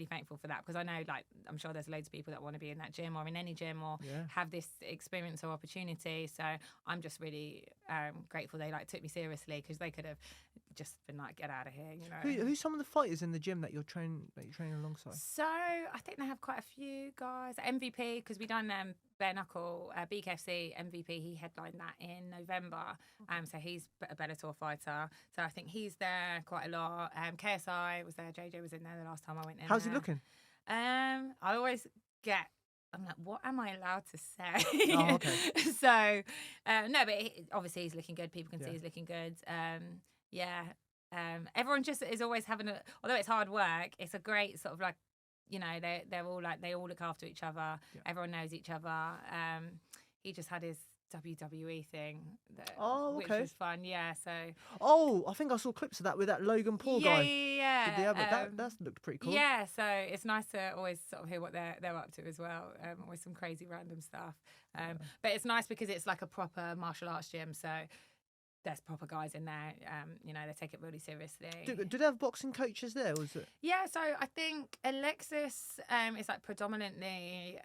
thankful for that, because I know I'm sure there's loads of people that want to be in that gym or in any gym or have this experience or opportunity. So I'm just really grateful they took me seriously, because they could have just been like, get out of here, you know. Who's some of the fighters in the gym that you're training alongside? So I think they have quite a few guys. MVP, because we done bare knuckle, BKFC MVP. He headlined that in November. So he's a Bellator fighter. So I think he's there quite a lot. KSI was there. JJ was in there the last time I went in. How's he looking? I always I'm like, what am I allowed to say? Oh, okay. So, no, but obviously he's looking good. People can see he's looking good. Everyone just is always having although it's hard work, it's a great sort of like, you know, they're all like, they all look after each other. Yeah. Everyone knows each other. He just had his WWE thing. Which was fun, yeah. So. Oh, I think I saw clips of that with that Logan Paul guy. Yeah. That looked pretty cool. Yeah, so it's nice to always sort of hear what they're up to as well. Always some crazy random stuff. But it's nice because it's like a proper martial arts gym, so there's proper guys in there. You know, they take it really seriously. Do they have boxing coaches there? Was it? Yeah, so I think Alexis is like predominantly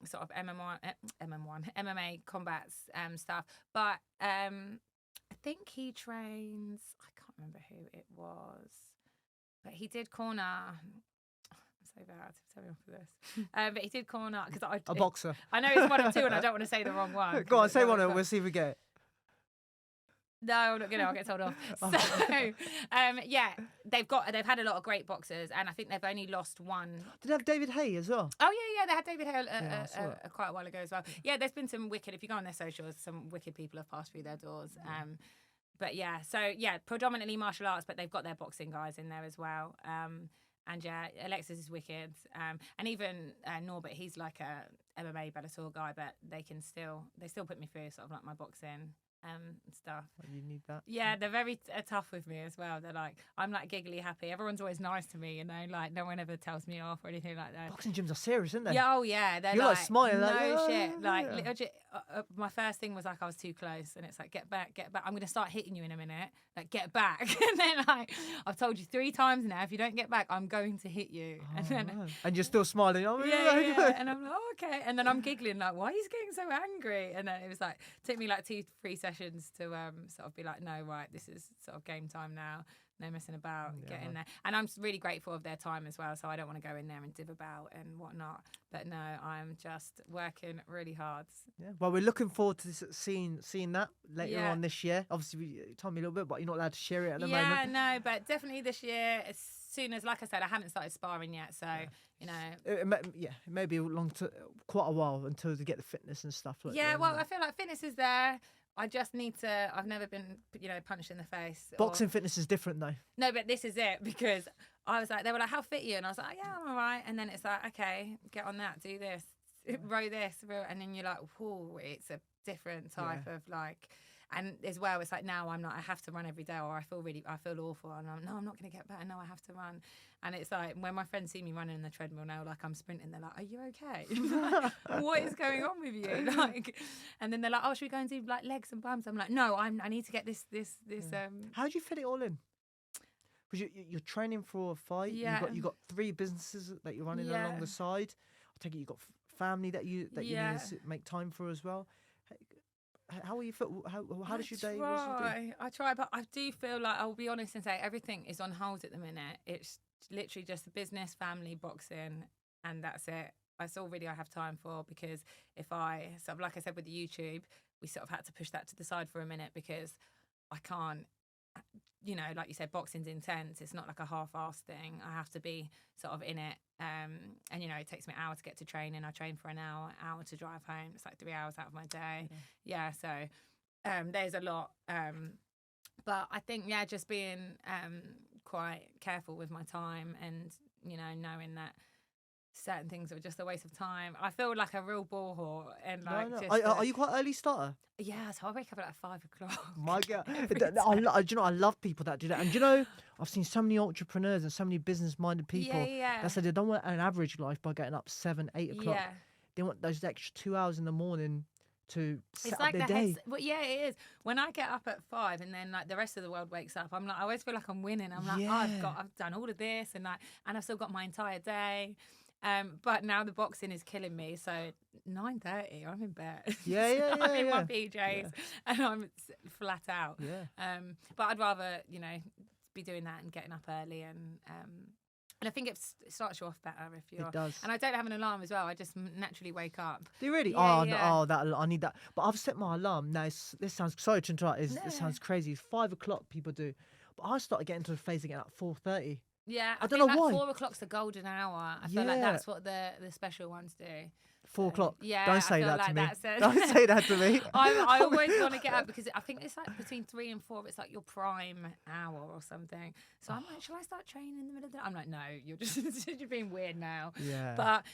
sort of MMA combats stuff, but I think he trains. I can't remember who it was, but he did corner. I'm so bad. Tell me off for this. But he did corner because a boxer. I know it's 1 or 2, and I don't want to say the wrong one. Go on, say one, and we'll see if we get it. No, I'm not gonna. I'll get told off. So, yeah, they've had a lot of great boxers, and I think they've only lost one. Did they have David Hay as well? Oh yeah, they had David Hay quite a while ago as well. Yeah, there's been some wicked. If you go on their socials, some wicked people have passed through their doors. But yeah, so yeah, predominantly martial arts, but they've got their boxing guys in there as well. And yeah, Alexis is wicked. And even Norbert, he's like a MMA Bellator guy, but they still put me through sort of like my boxing stuff. You need that. Yeah, they're very tough with me as well. They're like, I'm like giggly happy. Everyone's always nice to me, you know, like no one ever tells me off or anything like that. Boxing gyms are serious, aren't they? Yeah, oh yeah. They're You're like smiling, no like, shit. yeah. Like legit, my first thing was like I was too close, and it's like get back. I'm gonna start hitting you in a minute. Like get back, and then like I've told you 3 times now. If you don't get back, I'm going to hit you. Oh, and then and you're still smiling. Oh, yeah. And I'm like, oh, okay. And then I'm giggling like, why are you getting so angry? And then it was like took me like 2-3 sessions to sort of be like, no, right, this is sort of game time now. No messing about, get in there. And I'm really grateful of their time as well, so I don't want to go in there and div about and whatnot. But no, I'm just working really hard. Yeah, well, we're looking forward to seeing that later on this year. Obviously, you told me a little bit, but you're not allowed to share it at the moment. Yeah, no, but definitely this year, as soon as, like I said, I haven't started sparring yet, so, you know. It may be quite a while until they get the fitness and stuff like that. Yeah, well, I feel like fitness is there. I just need to. I've never been, punched in the face. Boxing fitness is different though. No, but this is it because I was like, they were like, "How fit are you?" And I was like, "Yeah, I'm all right." And then it's like, "Okay, get on that, do this, row this," and then you're like, "Whoa, it's a different type of like." And as well, it's like now I'm not. I have to run every day, or I feel awful, and I'm not going to get better. No, I have to run. And it's like when my friends see me running in the treadmill now, like I'm sprinting, they're like, "Are you okay? Like, what is going on with you?" Like, and then they're like, "Oh, should we go and do like legs and bums?" I'm like, "No, I need to get this. How do you fit it all in? Because you're training for a fight. Yeah. You got 3 businesses that you're running along the side. I take it you got family that you need to make time for as well. How are you? How does your day? I try, but I do feel like I'll be honest and say everything is on hold at the minute. It's literally just the business, family, boxing, and that's it. That's all really I have time for because if I sort of like I said with the YouTube, we sort of had to push that to the side for a minute because I can't. Like you said, boxing's intense. It's not like a half-assed thing. I have to be sort of in it. And, it takes me an hour to get to training. I train for an hour to drive home. It's like 3 hours out of my day. Yeah, so there's a lot. But I think, just being quite careful with my time and, knowing that certain things are just a waste of time. I feel like a real bore whore. And are you quite early starter? Yeah, so I wake up at like 5 o'clock. My God. I love people that do that. And I've seen so many entrepreneurs and so many business-minded people that say they don't want an average life by getting up 7, 8 o'clock. Yeah. They want those extra 2 hours in the morning to set up their day. Well, yeah, it is. When I get up at 5 and then like the rest of the world wakes up, I'm like, I always feel like I'm winning. I'm like, I've done all of this and I've still got my entire day. But now the boxing is killing me. So 9:30, I'm in bed. Yeah, I'm in my PJs and I'm flat out. Yeah. But I'd rather, be doing that and getting up early and I think it starts you off better if you're. It does. And I don't have an alarm as well. I just naturally wake up. Do you really? Yeah, I need that. But I've set my alarm. Now, this sounds, sorry to interrupt, this sounds crazy. 5 o'clock people do. But I started getting to the phase again at 4:30. Yeah, I don't know why. 4 o'clock's the golden hour. I feel like that's what the special ones do. 4 o'clock. Yeah, don't say that like to me. That's Don't say that to me. I always want to get up because I think it's like between 3 and 4. It's like your prime hour or something. So I'm like, shall I start training in the middle of the day? I'm like, no, you're being weird now. Yeah. But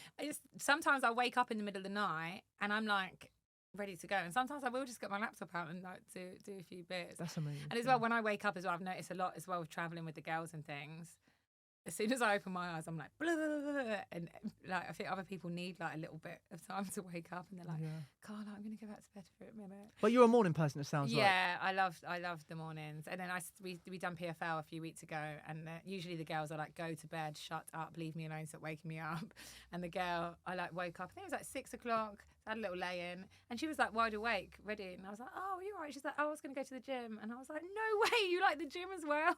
sometimes I wake up in the middle of the night and I'm like ready to go. And sometimes I will just get my laptop out and like do a few bits. That's amazing. And as well, when I wake up as well, I've noticed a lot as well with traveling with the girls and things. As soon as I open my eyes, I'm like, blah, blah, blah, blah, and like I think other people need like a little bit of time to wake up, and they're like, Carla, I'm going to go back to bed for a minute. But you're a morning person, it sounds like. Yeah, I love the mornings. And then we done PFL a few weeks ago, and usually the girls are like, go to bed, shut up, leave me alone, stop waking me up. And the girl, I like woke up, I think it was like 6 o'clock. Had a little lay-in, and she was like wide awake, ready, and I was like, oh, you're right. She's like, oh, I was going to go to the gym, and I was like, no way, you like the gym as well?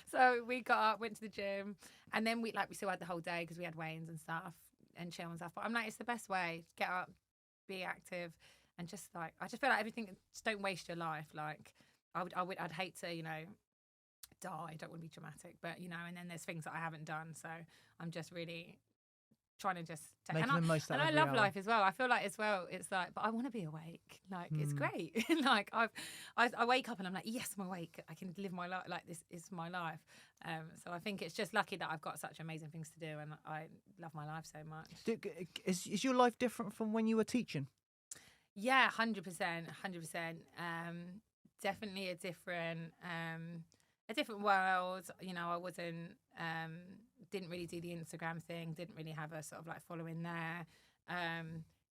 So we got up, went to the gym, and then we still had the whole day because we had weigh-ins and stuff and chill and stuff. But I'm like, it's the best way. Get up, be active, and just like, I just feel like everything. Just don't waste your life. Like I'd hate to, die. I don't want to be dramatic, but and then there's things that I haven't done, so I'm just really trying to just take the most out of I every love hour. life as well. I feel like as well it's like, but I want to be awake. Like it's great. Like I wake up and I'm like, yes, I'm awake. I can live my life. Like this is my life. So I think it's just lucky that I've got such amazing things to do, and I love my life so much. Is your life different from when you were teaching? Yeah, 100%. Definitely a different world. I wasn't didn't really do the Instagram thing, didn't really have a sort of like following there.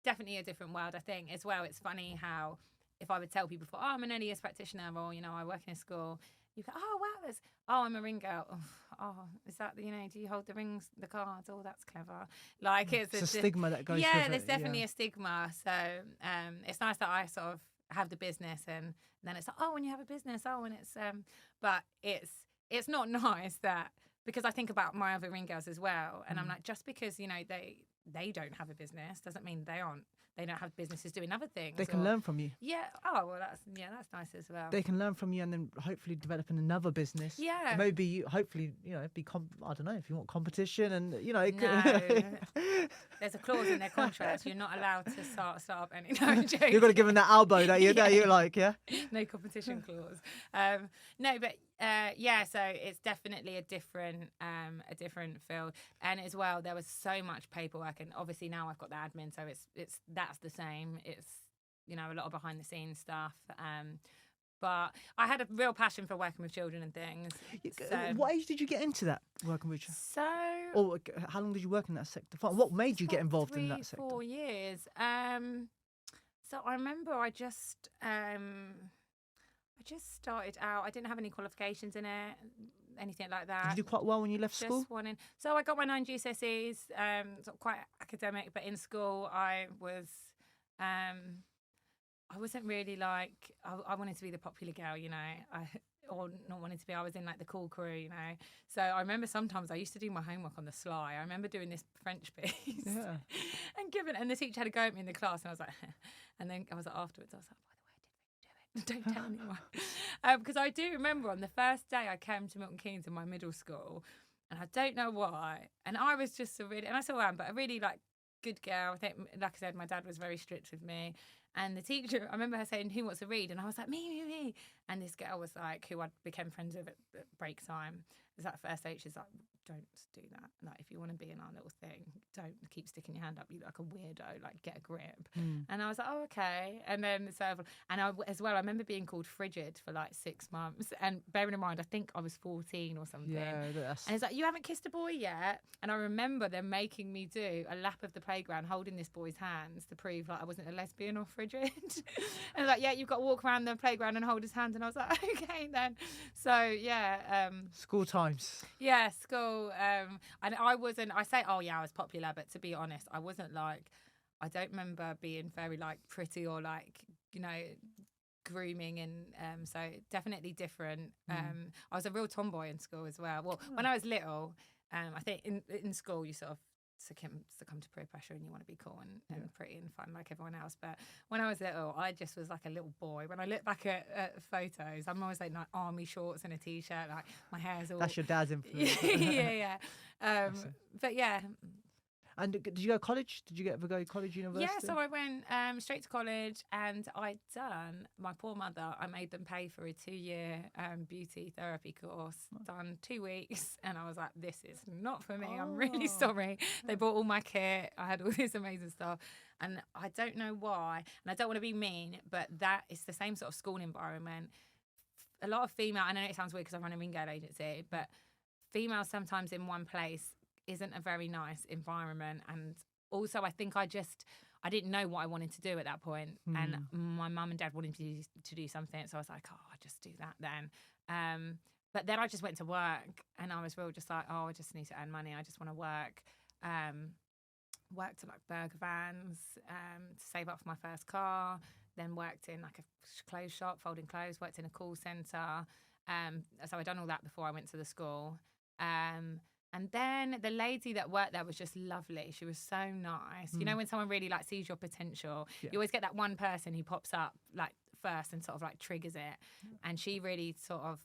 Definitely a different world, I think. As well, it's funny how if I would tell people, I'm an early years practitioner, or, I work in a school, you go, oh, wow, I'm a ring girl. Oh, is that, do you hold the rings, the cards? Oh, that's clever. Like, it's a stigma that goes with yeah, it. there's definitely a stigma. So it's nice that I sort of have the business, and then it's like, oh, when you have a business, and it's, but it's not nice that, because I think about my other ring girls as well, and I'm like, just because they don't have a business doesn't mean they don't have businesses doing other things. They can learn from you. Yeah. Oh well, that's nice as well. They can learn from you, and then hopefully develop in another business. Yeah. Maybe hopefully I don't know if you want competition, and No. There's a clause in their contract. You're not allowed to start up any. No, I'm joking. You've got to give them that elbow that you like, yeah. No competition clause. No, but so it's definitely a different field, and as well there was so much paperwork, and obviously now I've got the admin, so that's the same. It's a lot of behind the scenes stuff. But I had a real passion for working with children and things. So, what age did you get into that, working with children? So, or how long did you work in that sector? What made you get involved in that sector? 4 years. So I remember I just started out. I didn't have any qualifications in it, anything like that. Did you do quite well when you left school? So I got my 9 GCSEs, sort of quite academic, but in school I was, I wasn't really like, I wanted to be the popular girl, or not wanted to be, I was in like the cool crew, So I remember sometimes I used to do my homework on the sly. I remember doing this French piece and the teacher had to go at me in the class, and I was like, and then I was like, afterwards, I was like, don't tell anyone. Because I do remember on the first day I came to Milton Keynes in my middle school, and I don't know why, and I was just and I still am, but a really like good girl. I think, like I said, my dad was very strict with me, and the teacher, I remember her saying, who wants to read? And I was like, me. And this girl was like, who I became friends with at break time, was that first date, she's like, don't do that. Like, if you want to be in our little thing, don't keep sticking your hand up. You look like a weirdo. Like, get a grip. And I was like, oh, okay. And then as well, I remember being called frigid for like 6 months. And bearing in mind, I think I was 14 or something. Yeah, and it's like, you haven't kissed a boy yet. And I remember them making me do a lap of the playground, holding this boy's hands to prove like I wasn't a lesbian or frigid. And like, yeah, you've got to walk around the playground and hold his hand. And I was like, okay then. So yeah. School times. Yeah, school. And I wasn't, I say, oh yeah, I was popular. similar, but to be honest, I wasn't like, I don't remember being very like pretty or like, you know, grooming, and so definitely different. I was a real tomboy in school as well. Well, when I was little, I think in school you sort of succumb to peer pressure and you want to be cool and pretty and fun like everyone else. But when I was little, I just was like a little boy. When I look back at photos, I'm always like army shorts and a t-shirt, like my hair's all... That's your dad's influence. yeah. But yeah. And did you go to college? Did you ever go to college, university? Yeah, so I went straight to college, and I'd done, my poor mother, I made them pay for a 2-year beauty therapy course, done 2 weeks, and I was like, this is not for me, I'm really sorry. They bought all my kit, I had all this amazing stuff, and I don't know why, and I don't want to be mean, but that is the same sort of school environment. A lot of female, I know it sounds weird because I run a ring girl agency, but females sometimes in one place isn't a very nice environment. And also I think I didn't know what I wanted to do at that point. And my mum and dad wanted me to do something, so I was like, oh, I'll just do that then. But then I just went to work, and I was real just like, oh, I just need to earn money, I just want to work. Worked at like burger vans to save up for my first car, then worked in like a clothes shop folding clothes, worked in a call centre. So I'd done all that before I went to the school. And then the lady that worked there was just lovely. She was so nice. You know, when someone really like sees your potential, you always get that one person who pops up like first and sort of like triggers it. And she really sort of,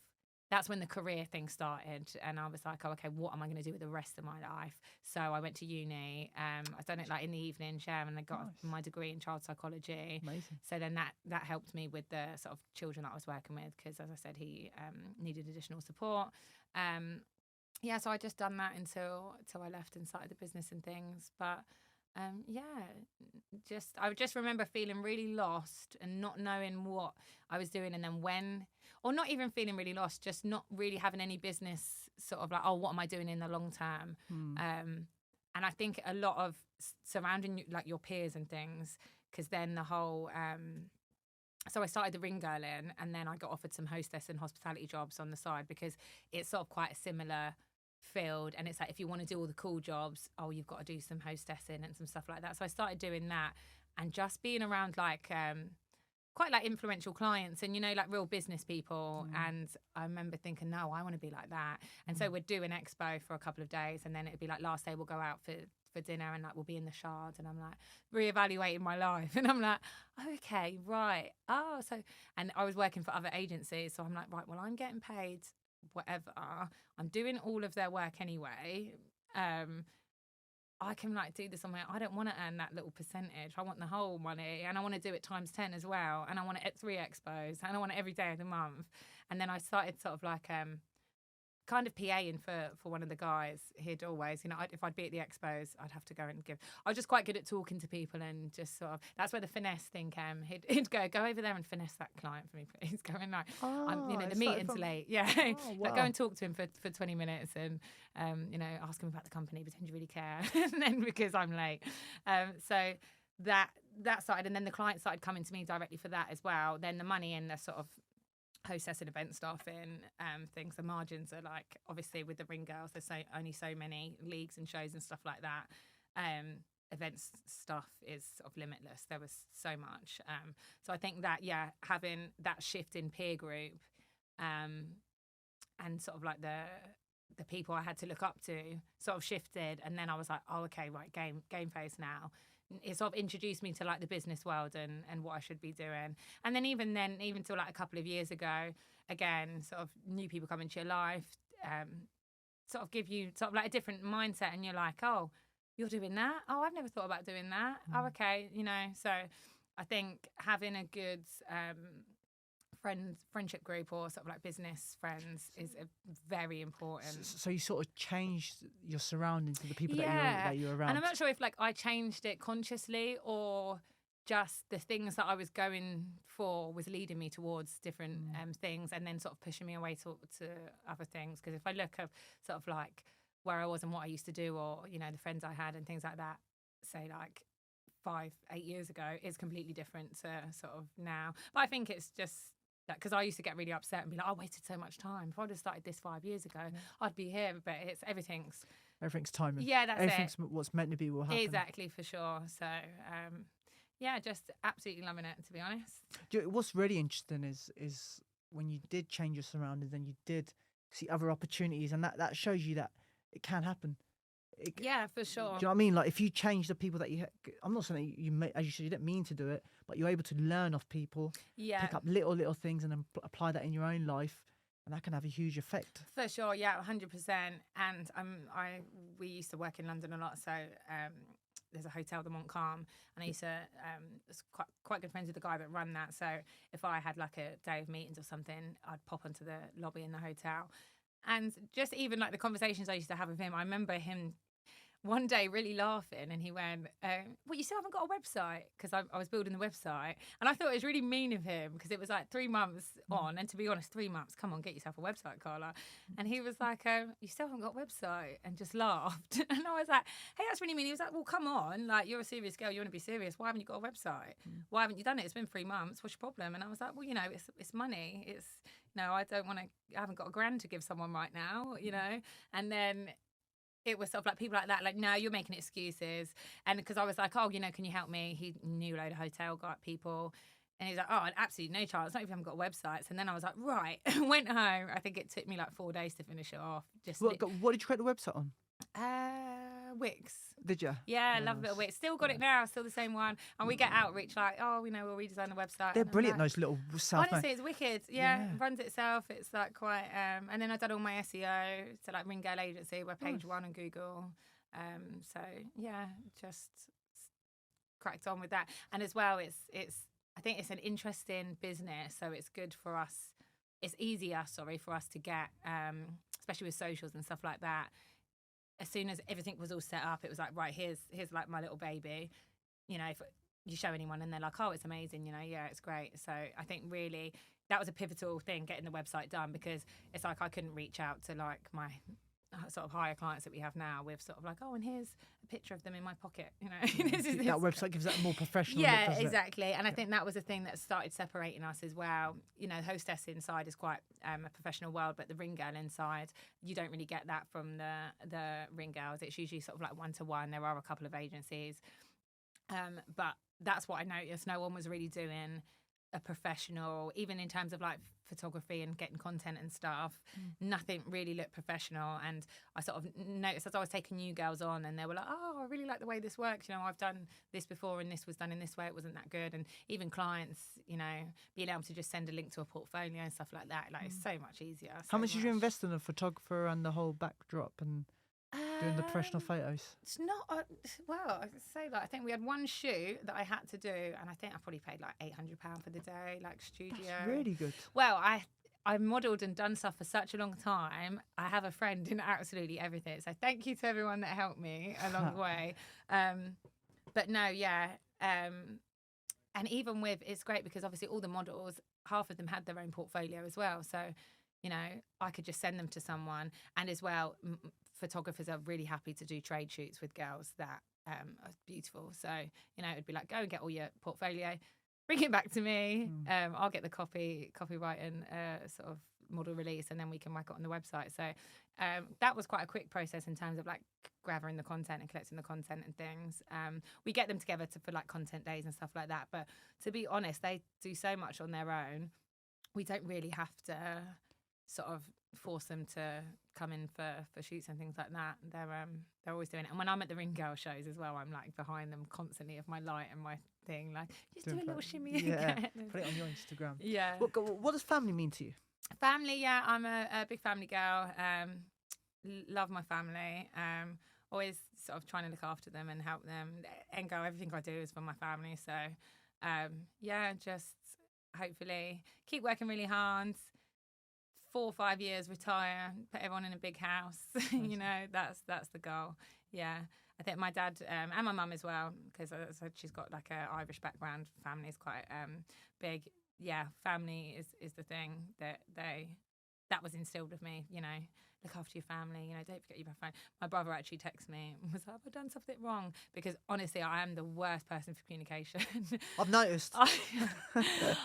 that's when the career thing started. And I was like, oh, okay, what am I going to do with the rest of my life? So I went to uni. I've done it like in the evening, and I got my degree in child psychology. Amazing. So then that helped me with the sort of children that I was working with, because as I said, he needed additional support. Yeah, so I just done that until I left and started the business and things. But I just remember feeling really lost and not knowing what I was doing, and then or not even feeling really lost, just not really having any business sort of like, oh, what am I doing in the long term? And I think a lot of surrounding you, like your peers and things, because then the whole so I started the ring girling, and then I got offered some hostess and hospitality jobs on the side, because it's sort of quite a similar field, and it's like if you want to do all the cool jobs, oh, you've got to do some hostessing and some stuff like that. So I started doing that, and just being around like quite like influential clients and, you know, like real business people. And I remember thinking, no, I want to be like that. And so we'd do an expo for a couple of days, and then it'd be like last day we'll go out for dinner, and like we'll be in the Shard, and I'm like reevaluating my life, and I'm like, okay, right, oh, so, and I was working for other agencies, so I'm like, right, well, I'm getting paid whatever, I'm doing all of their work anyway, I can like do this on my own. I don't want to earn that little percentage. I want the whole money, and I want to do it times 10 as well, and I want it at 3 expos, and I want it every day of the month. And then I started sort of like kind of PAing for one of the guys. He'd always, you know, if I'd be at the expos, I'd have to go and give. I was just quite good at talking to people, and just sort of, that's where the finesse thing came. He'd go over there and finesse that client for me, please. Going like, you know, the meeting's late. Yeah, wow. Like go and talk to him for 20 minutes, and you know, ask him about the company, pretend you really care, and then because I'm late. So that started, and then the client started coming to me directly for that as well. Then the money and the sort of hostess and event staffing things, the margins are like, obviously with the ring girls, there's only so many leagues and shows and stuff like that. Events stuff is sort of limitless. There was so much. So I think that, yeah, having that shift in peer group and sort of like the people I had to look up to sort of shifted, and then I was like, oh, okay, right, game face now. It sort of introduced me to like the business world and what I should be doing. And then even till like a couple of years ago, again, sort of new people come into your life, sort of give you sort of like a different mindset, and you're like, oh, you're doing that? Oh, I've never thought about doing that. Oh, okay, you know. So I think having a good friendship group or sort of like business friends is very important. So you sort of changed your surroundings to the people that you're around. And I'm not sure if like I changed it consciously, or just the things that I was going for was leading me towards different things, and then sort of pushing me away to other things. Because if I look at sort of like where I was and what I used to do, or, you know, the friends I had and things like that, say like 5-8 years ago, is completely different to sort of now. But I think it's just because I used to get really upset and be like, I wasted so much time. If I'd have started this 5 years ago, I'd be here. But it's everything's Everything's timing. Yeah, that's Everything's what's meant to be will happen. Exactly, for sure. So, yeah, just absolutely loving it, to be honest. What's really interesting is when you did change your surroundings and you did see other opportunities, and that shows you that it can happen. Yeah, for sure. Do you know what I mean? Like, if you change the people that I'm not saying you as you said, you didn't mean to do it, but you're able to learn off people, pick up little things, and then apply that in your own life, and that can have a huge effect. For sure, yeah, 100%. And we used to work in London a lot, so there's a hotel, the Montcalm, and I used to was quite good friends with the guy that run that. So if I had like a day of meetings or something, I'd pop onto the lobby in the hotel. And just even like the conversations I used to have with him, I remember him one day really laughing, and he went, well, you still haven't got a website? Because I was building the website, and I thought it was really mean of him, because it was like 3 months on, and to be honest, 3 months, come on, get yourself a website, Carla. And he was like, you still haven't got a website, and just laughed. And I was like, hey, that's really mean. He was like, well, come on, like, you're a serious girl, you want to be serious, why haven't you got a website? Why haven't you done it? It's been 3 months, what's your problem? And I was like, well, you know, it's money, I haven't got $1,000 to give someone right now, you know. And then it was sort of like people like that, like, no, you're making excuses. And because I was like, oh, you know, can you help me? He knew a load of hotel people. And he's like, oh, absolutely no chance. Not if you haven't got websites. And then I was like, right. Went home. I think it took me like 4 days to finish it off. What did you create the website on? Wix. Did you? Yeah, love a bit of Wix. Still got it now, still the same one. And we get outreach like, oh, we'll redesign the website. They're brilliant, like, those little self. Honestly, it's wicked. Yeah, it runs itself. It's like quite. And then I've done all my SEO, so like Ring Girl Agency, we're page 1 on Google. So yeah, just cracked on with that. And as well, I think it's an interesting business, so it's good for us. It's easier, for us to get, especially with socials and stuff like that. As soon as everything was all set up, it was like, right, here's like my little baby. You know, if you show anyone and they're like, oh, it's amazing, yeah, it's great. So I think really that was a pivotal thing, getting the website done, because it's like I couldn't reach out to like my sort of higher clients that we have now with sort of like, oh, and here's a picture of them in my pocket, this is that website gives that more professional yeah look, exactly. And I think that was a thing that started separating us as well. Hostess inside is quite a professional world, but the ring girl inside, you don't really get that from the ring girls. It's usually sort of like 1-to-1. There are a couple of agencies, but that's what I noticed. No one was really doing a professional, even in terms of like photography and getting content and stuff. Nothing really looked professional. And I sort of noticed as I was taking new girls on, and they were like, oh, I really like the way this works, I've done this before and this was done in this way, it wasn't that good. And even clients, being able to just send a link to a portfolio and stuff like that, like it's so much easier. How much did you invest in a photographer and the whole backdrop and doing the professional photos? It's not, well, I say like, I think we had one shoot that I had to do, and I think I probably paid like £800 for the day, like studio. That's really good. Well, I modelled and done stuff for such a long time. I have a friend in absolutely everything. So thank you to everyone that helped me along the way. But no, yeah. And even with, it's great because obviously all the models, half of them had their own portfolio as well. So, I could just send them to someone. And as well, photographers are really happy to do trade shoots with girls that are beautiful. So, it'd be like, go and get all your portfolio, bring it back to me. I'll get the copyright and sort of model release, and then we can whack it on the website. So that was quite a quick process in terms of like gathering the content and collecting the content and things. We get them together for like content days and stuff like that. But to be honest, they do so much on their own. We don't really have to sort of force them to come in for shoots and things like that. They're always doing it. And when I'm at the Ring Girl shows as well, I'm like behind them constantly of my light and my thing, like just do a little shimmy again. Put it on your Instagram. Yeah. What does family mean to you? Family, yeah, I'm a big family girl. Love my family. Always sort of trying to look after them and help them. Everything I do is for my family. So yeah, just hopefully keep working really hard. 4 or 5 years, retire, put everyone in a big house. That's the goal. Yeah, I think my dad and my mum as well, because she's got like a Irish background. Family is quite big. Yeah, family is the thing that they that was instilled with me, look after your family, don't forget your phone. My brother actually texted me and was like, have I done something wrong? Because honestly, I am the worst person for communication. I've noticed.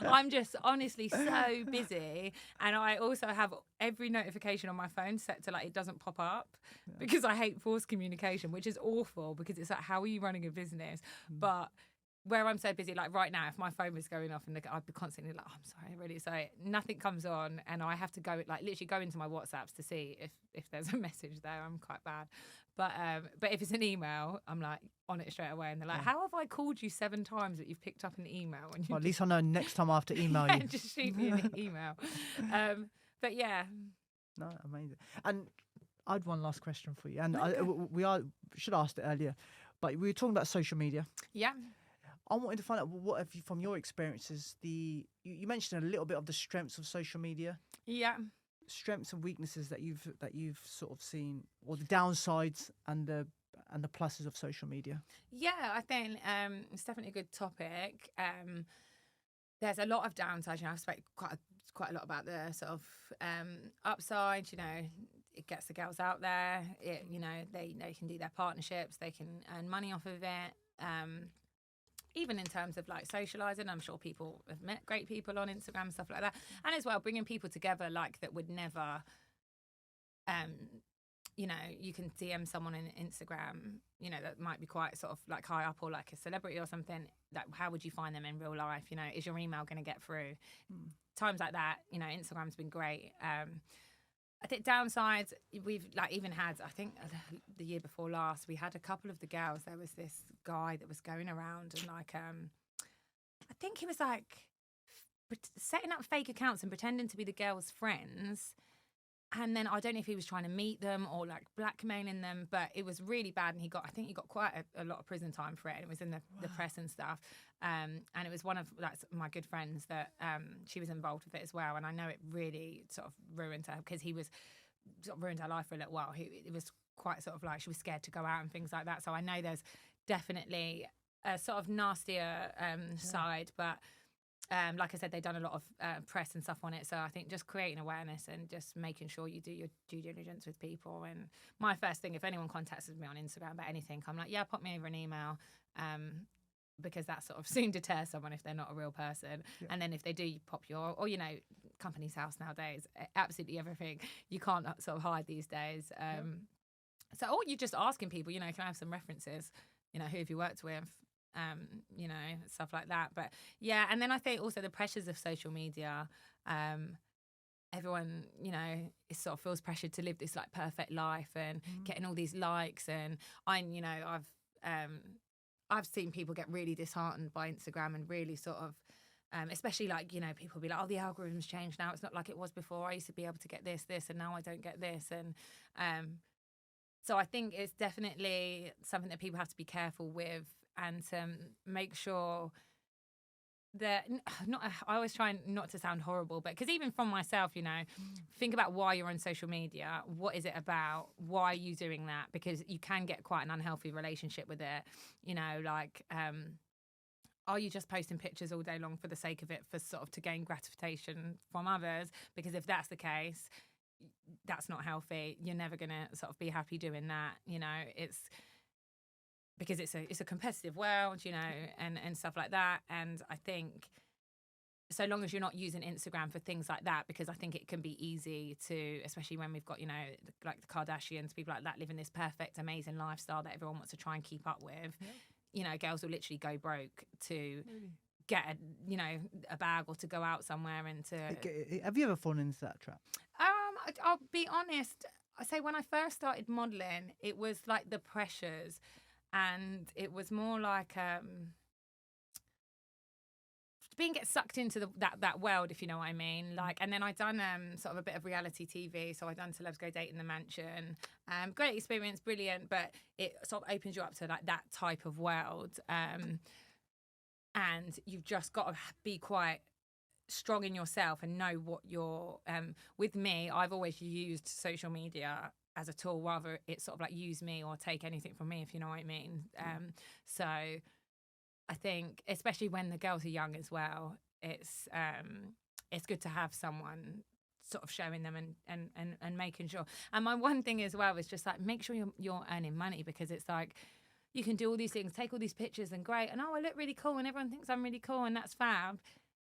I'm just honestly so busy. And I also have every notification on my phone set to like, it doesn't pop up because I hate forced communication, which is awful because it's like, how are you running a business? But where I'm so busy, like right now, if my phone was going off and I'd be constantly like, oh, I'm sorry, really sorry. Nothing comes on and I have to go, like literally go into my WhatsApps to see if there's a message there. I'm quite bad. But if it's an email, I'm like on it straight away. And they're like, how have I called you 7 times that you've picked up an email? And Well, at least I know next time I have to email you. Just shoot me an email. But yeah. No, amazing. And I had one last question for you. And Okay. should have asked it earlier, but we were talking about social media. Yeah. I wanted to find out what have you, from your experiences, you mentioned a little bit of the strengths of social media. Yeah. Strengths and weaknesses that you've sort of seen, or the downsides and the pluses of social media. Yeah, I think it's definitely a good topic. There's a lot of downsides. I've spoken quite a lot about the sort of upsides. It gets the girls out there. They can do their partnerships. They can earn money off of it. Even in terms of like socializing, I'm sure people have met great people on Instagram, stuff like that. And as well, bringing people together like that would never, you can DM someone on Instagram, that might be quite sort of like high up or like a celebrity or something. Like, how would you find them in real life? Is your email going to get through? Times like that, Instagram's been great. I think downsides, we've like even had, I think the year before last, we had a couple of the girls. There was this guy that was going around and like, I think he was like setting up fake accounts and pretending to be the girls' friends. And then I don't know if he was trying to meet them or like blackmailing them, but it was really bad. And I think he got quite a lot of prison time for it. And it was in the press and stuff. And it was one of my good friends that she was involved with it as well. And I know it really sort of ruined her because he was sort of ruined her life for a little while. It was quite sort of like she was scared to go out and things like that. So I know there's definitely a sort of nastier side, but like I said, they've done a lot of press and stuff on it. So I think just creating awareness and just making sure you do your due diligence with people. And my first thing, if anyone contacts me on Instagram about anything, I'm like, yeah, pop me over an email. Because that sort of soon deters someone if they're not a real person. Yeah. And then if they do, you pop or company's house nowadays, absolutely everything. You can't sort of hide these days. So, or you're just asking people, can I have some references? Who have you worked with? Stuff like that. But yeah, and then I think also the pressures of social media, everyone, it sort of feels pressured to live this like perfect life and getting all these likes. And I've seen people get really disheartened by Instagram and really sort of, especially like, people be like, oh, the algorithm's changed now. It's not like it was before. I used to be able to get this, and now I don't get this. And so I think it's definitely something that people have to be careful with and to make sure that I always try not to sound horrible, but because even from myself, think about why you're on social media. What is it about? Why are you doing that? Because you can get quite an unhealthy relationship with it. Are you just posting pictures all day long for the sake of it, for sort of to gain gratification from others? Because if that's the case, that's not healthy. You're never going to sort of be happy doing that. It's because it's a competitive world, and stuff like that. And I think so long as you're not using Instagram for things like that, because I think it can be easy to, especially when we've got, like the Kardashians, people like that living this perfect, amazing lifestyle that everyone wants to try and keep up with. Yeah. Girls will literally go broke to get a bag or to go out somewhere and to. Have you ever fallen into that trap? I'll be honest. I say when I first started modelling, it was like the pressures. And it was more like get sucked into that world, if you know what I mean. Like, and then I'd done sort of a bit of reality TV. So I'd done Celebs Go Date in the Mansion. Great experience, brilliant, but it sort of opens you up to like that type of world. And you've just got to be quite strong in yourself and know what you're. With me, I've always used social media as a tool, rather it sort of like use me or take anything from me, if you know what I mean. So I think, especially when the girls are young as well, it's good to have someone sort of showing them and making sure. And my one thing as well is just like, make sure you're earning money, because it's like, you can do all these things, take all these pictures and great, and I look really cool and everyone thinks I'm really cool and that's fab.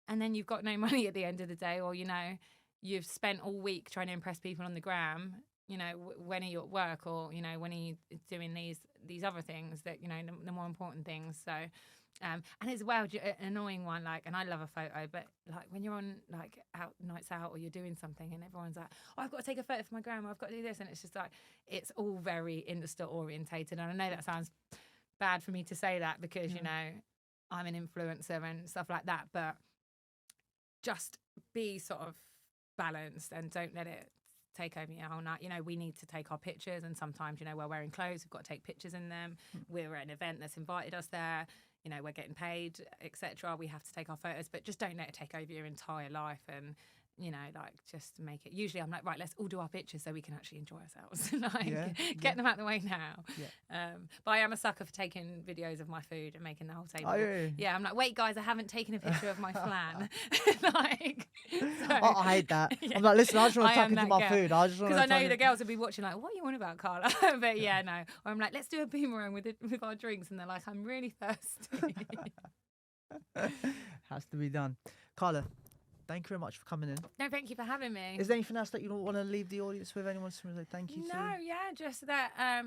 And then you've got no money at the end of the day, or, you know, you've spent all week trying to impress people on the gram. You know, when are you at work, or, you know, when are you doing these other things that, you know, the more important things. So, and as well, an annoying one, like, and I love a photo, but like when you're on like nights out or you're doing something and everyone's like, oh, I've got to take a photo for my gram, I've got to do this. And it's just like, it's all very Insta orientated. And I know that sounds bad for me to say that, because, you know, I'm an influencer and stuff like that, but just be sort of balanced and don't let it take over your whole night. You know, we need to take our pictures, and sometimes, you know, we're wearing clothes, we've got to take pictures in them. We're at an event that's invited us there, you know, we're getting paid, etc. We have to take our photos, but just don't let it take over your entire life. And, you know, like, just make it. Usually I'm like, right, let's all do our pictures so we can actually enjoy ourselves. Like, get them out of the way now. But I am a sucker for taking videos of my food and making the whole table. Oh, yeah. Yeah, I'm like, wait, guys, I haven't taken a picture of my flan. Like, so, I hate that. I'm like, listen, I just want to tuck into my girl. food. I just want to. Because I know the girls will be watching like, what are you on about, Carla? But yeah, no. Or I'm like, let's do a boomerang with our drinks, and they're like, I'm really thirsty. Has to be done. Carla, thank you very much for coming in. No, thank you for having me. Is there anything else that you want to leave the audience with? Anyone to say thank you to? No, yeah, just that,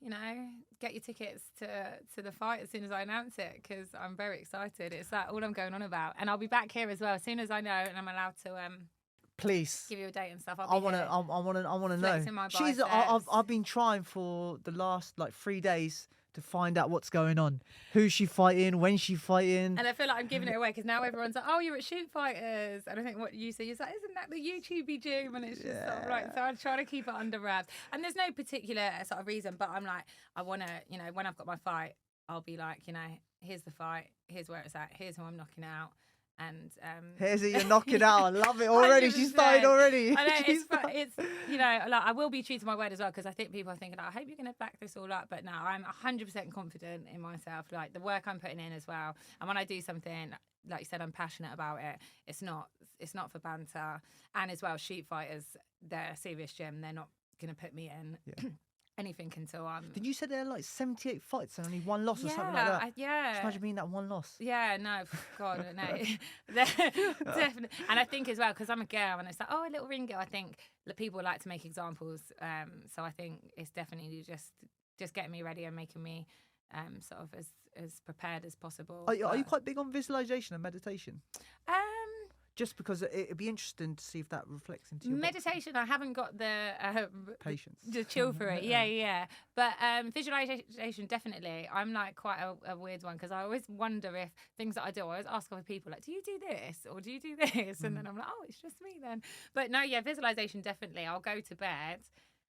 you know, get your tickets to the fight as soon as I announce it, because I'm very excited. It's that all I'm going on about. And I'll be back here as well as soon as I know and I'm allowed to please give you a date and stuff. I want to know. I've been trying for the last like 3 days to find out what's going on. Who's she fighting? When's she fighting? And I feel like I'm giving it away, because now everyone's like, oh, you're at Shoot Fighters. And I think what you say is like, isn't that the YouTubey gym? And it's just sort of like, so I try to keep it under wraps. And there's no particular sort of reason, but I'm like, I want to, you know, when I've got my fight, I'll be like, you know, here's the fight, here's where it's at, here's who I'm knocking out. And here's it, you're knocking out. I love it already. 100%. She started already. I know, it's you know, like, I will be true to my word as well, because I think people are thinking, I hope you're going to back this all up. But no, I'm 100% confident in myself, like the work I'm putting in as well. And when I do something, like you said, I'm passionate about it. It's not for banter. And as well, Shoot Fighters, they're a serious gym. They're not going to put me in. Yeah. Anything until I'm... Did you say there are like 78 fights and only one loss or something like that? Yeah. Just imagine being that one loss. Yeah, no, God, no. Definitely. And I think as well, because I'm a girl and it's like, oh, a little ring girl, I think people like to make examples. So I think it's definitely just getting me ready and making me sort of as prepared as possible. Are you quite big on visualization and meditation? Just because it'd be interesting to see if that reflects into your meditation. boxing. I haven't got the patience to chill for it. Yeah. But visualization, definitely. I'm like quite a weird one, because I always wonder if things that I do, I always ask other people, like, do you do this or do you do this? And then I'm like, oh, it's just me then. But no, yeah, visualization, definitely. I'll go to bed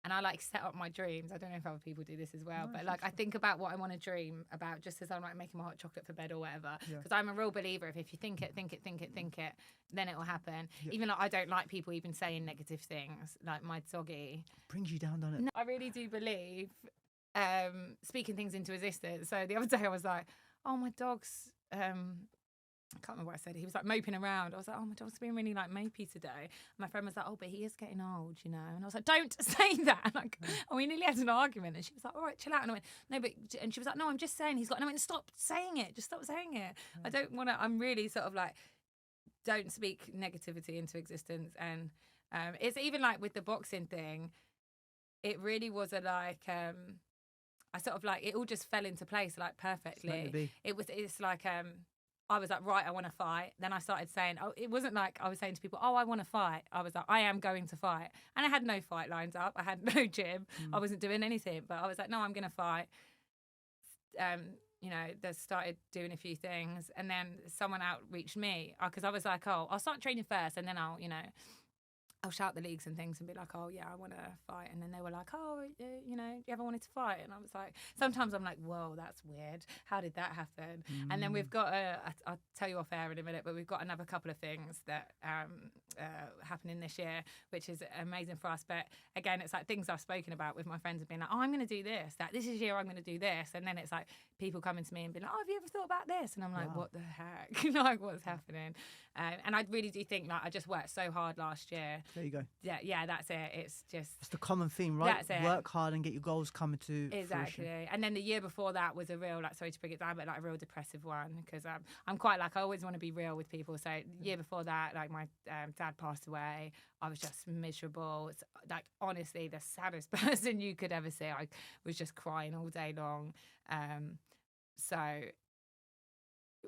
and I like set up my dreams. I don't know if other people do this as well, but like I think about what I want to dream about, just as I'm like making my hot chocolate for bed or whatever. Because I'm a real believer if you think it, then it will happen. Yeah. Even like I don't like people even saying negative things. Like my doggy brings you down, doesn't it? No, I really do believe speaking things into existence. So the other day I was like, oh, my dog's I can't remember what I said. He was like moping around. I was like, oh, my dog's been really like mopey today. My friend was like, oh, but he is getting old, you know. And I was like, don't say that. Like, and we nearly had an argument. And she was like, all right, chill out. And I went, no, but, and she was like, no, I'm just saying he's got, and I went, stop saying it. Just stop saying it. I don't want to, I'm really sort of like, don't speak negativity into existence. And it's even like with the boxing thing, it really was I sort of like, it all just fell into place like perfectly. It's like, I was like, right, I want to fight. Then I started saying, oh, it wasn't like I was saying to people, oh, I want to fight. I was like, I am going to fight. And I had no fight lined up. I had no gym. I wasn't doing anything. But I was like, no, I'm going to fight. You know, they started doing a few things. And then someone outreached me because I was like, oh, I'll start training first. And then I'll shout the leagues and things and be like, oh, yeah, I want to fight. And then they were like, oh, you know, do you ever wanted to fight? And I was like, sometimes I'm like, whoa, that's weird. How did that happen? And then we've got, I'll tell you off air in a minute, but we've got another couple of things that happening this year, which is amazing for us. But again, it's like things I've spoken about with my friends have been like, oh, I'm going to do this. That this is year I'm going to do this. And then it's like people coming to me and being like, oh, have you ever thought about this? And I'm like, what the heck? Like, what's happening? And I really do think like I just worked so hard last year There you go. Yeah, that's it. It's the common theme, right? That's it. Work hard and get your goals coming to exactly. fruition. And then the year before that was a real, like, sorry to bring it down, but like a real depressive one, because I'm quite like, I always want to be real with people. So the year before that, like, my dad passed away. I was just miserable. It's like, honestly, the saddest person you could ever see. I was just crying all day long. So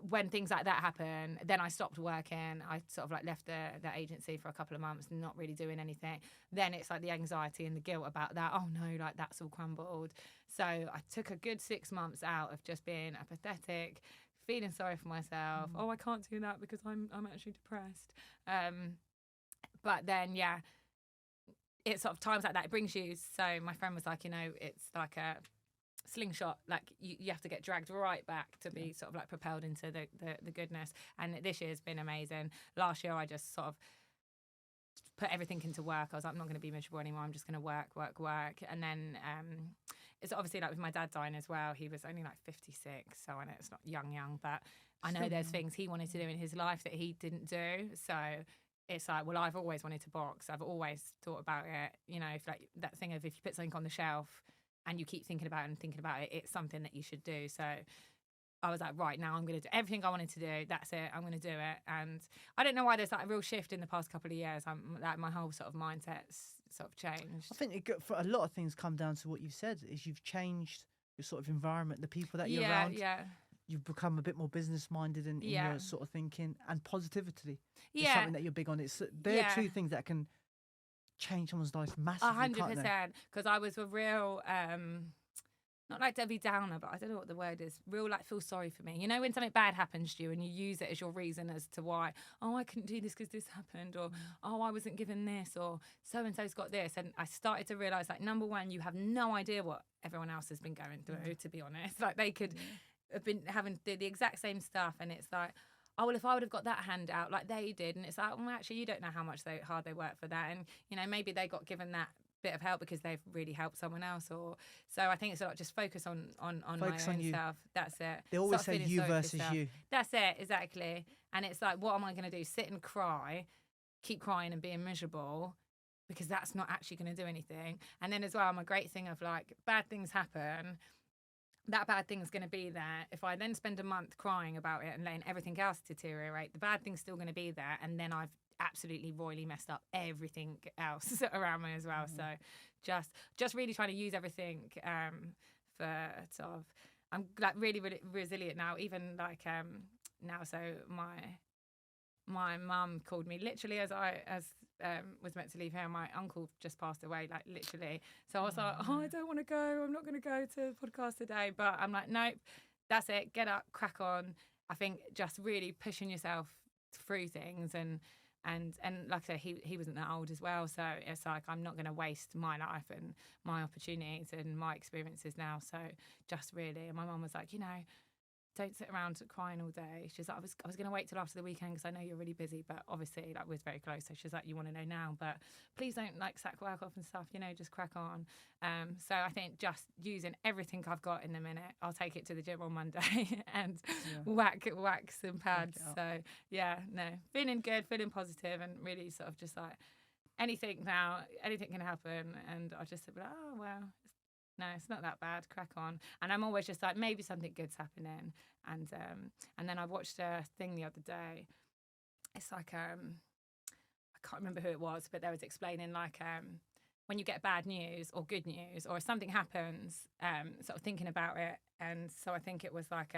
when things like that happen, then I stopped working. I sort of like left the agency for a couple of months, not really doing anything. Then it's like the anxiety and the guilt about that. Oh no, like that's all crumbled. So I took a good 6 months out of just being apathetic, feeling sorry for myself. Oh, I can't do that because I'm actually depressed. But then, yeah, it's sort of times like that, it brings you. So my friend was like, you know, it's like a slingshot, like you have to get dragged right back to be sort of like propelled into the goodness. And this year's been amazing. Last year I just sort of put everything into work. I was like, I'm not going to be miserable anymore. I'm just going to work. And then it's obviously like with my dad dying as well. He was only like 56, so I know it's not young, but I know there's things he wanted to do in his life that he didn't do. So it's like, well, I've always wanted to box. I've always thought about it. You know, if like that thing of if you put something on the shelf and you keep thinking about it, it's something that you should do. So I was like, right, now I'm going to do everything I wanted to do. That's it. I'm going to do it. And I don't know why there's like a real shift in the past couple of years. Like my whole sort of mindset's sort of changed. I think for a lot of things come down to what you've said, is you've changed your sort of environment, the people that you're around. Yeah. You've become a bit more business minded in your sort of thinking, and positivity. Is something that you're big on. They're two things that can change someone's life massively. 100%. Because I was a real not like Debbie Downer, but I don't know what the word is. Real like feel sorry for me. You know, when something bad happens to you and you use it as your reason as to why, oh, I couldn't do this because this happened, or oh, I wasn't given this, or so and so's got this. And I started to realise, like, number one, you have no idea what everyone else has been going through. To be honest, like they could have been having the exact same stuff, and it's like, oh, well, if I would have got that handout like they did, and it's like, well, actually, you don't know how much hard they work for that, and you know, maybe they got given that bit of help because they've really helped someone else, or so I think it's like just focus on my own self. That's it. They always say you versus you. That's it, exactly. And it's like, what am I going to do? Sit and cry, keep crying and being miserable, because that's not actually going to do anything. And then as well, I'm a great thing of like, bad things happen. That bad thing's going to be there. If I then spend a month crying about it and letting everything else deteriorate, the bad thing's still going to be there, and then I've absolutely royally messed up everything else around me as well. So just really trying to use everything for sort of, I'm like really, really resilient now. Even like now, so my mum called me literally as was meant to leave here. My uncle just passed away, like literally. So I was like, oh, I don't want to go. I'm not going to go to the podcast today. But I'm like, nope, that's it. Get up, crack on. I think just really pushing yourself through things, and like I said, he wasn't that old as well. So it's like, I'm not going to waste my life and my opportunities and my experiences now. So just really, and my mum was like, you know, don't sit around crying all day. She's like, I was going to wait till after the weekend because I know you're really busy, but obviously like we're very close. So she's like, you want to know now, but please don't like sack work off and stuff, you know, just crack on. So I think just using everything I've got in a minute, I'll take it to the gym on Monday and whack some pads. So yeah, no, feeling good, feeling positive, and really sort of just like anything can happen. And I just said, oh, well, no, it's not that bad. Crack on. And I'm always just like, maybe something good's happening. And then I watched a thing the other day. It's like I can't remember who it was, but they was explaining like when you get bad news or good news, or if something happens, sort of thinking about it. And so I think it was like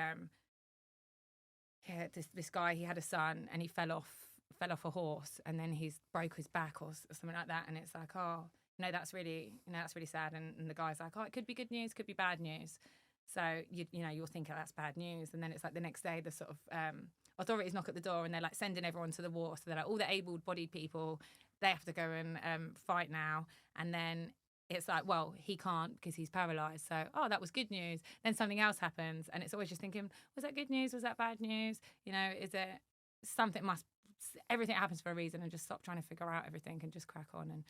this guy, he had a son and he fell off a horse, and then he's broke his back or something like that. And it's like, oh, no, that's really sad. And the guy's like, oh, it could be good news, could be bad news. So you'll think, oh, that's bad news. And then it's like the next day, the sort of authorities knock at the door, and they're like sending everyone to the war. So they're like, all the able-bodied people, they have to go and fight now. And then it's like, well, he can't because he's paralysed. So, oh, that was good news. Then something else happens, and it's always just thinking, was that good news? Was that bad news? You know, is it something? Everything happens for a reason, and just stop trying to figure out everything and just crack on. And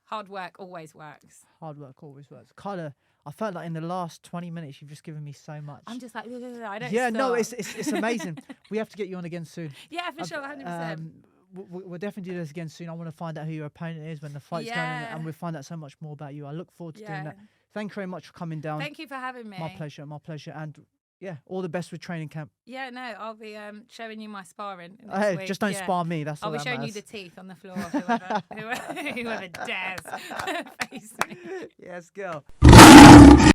hard work always works. Hard work always works. Carla, I felt like in the last 20 minutes, you've just given me so much. I'm just like, I don't Yeah, stop. no, it's amazing. We have to get you on again soon. Yeah, for sure, 100%. we'll definitely do this again soon. I want to find out who your opponent is when the fight's going on, and we'll find out so much more about you. I look forward to doing that. Thank you very much for coming down. Thank you for having me. My pleasure, my pleasure. And yeah, all the best with training camp. Yeah, no, I'll be showing you my sparring. Hey, week. just don't spar me. That's all I'll be that showing matters. you the teeth on the floor. Whoever dares face me. Yes, girl.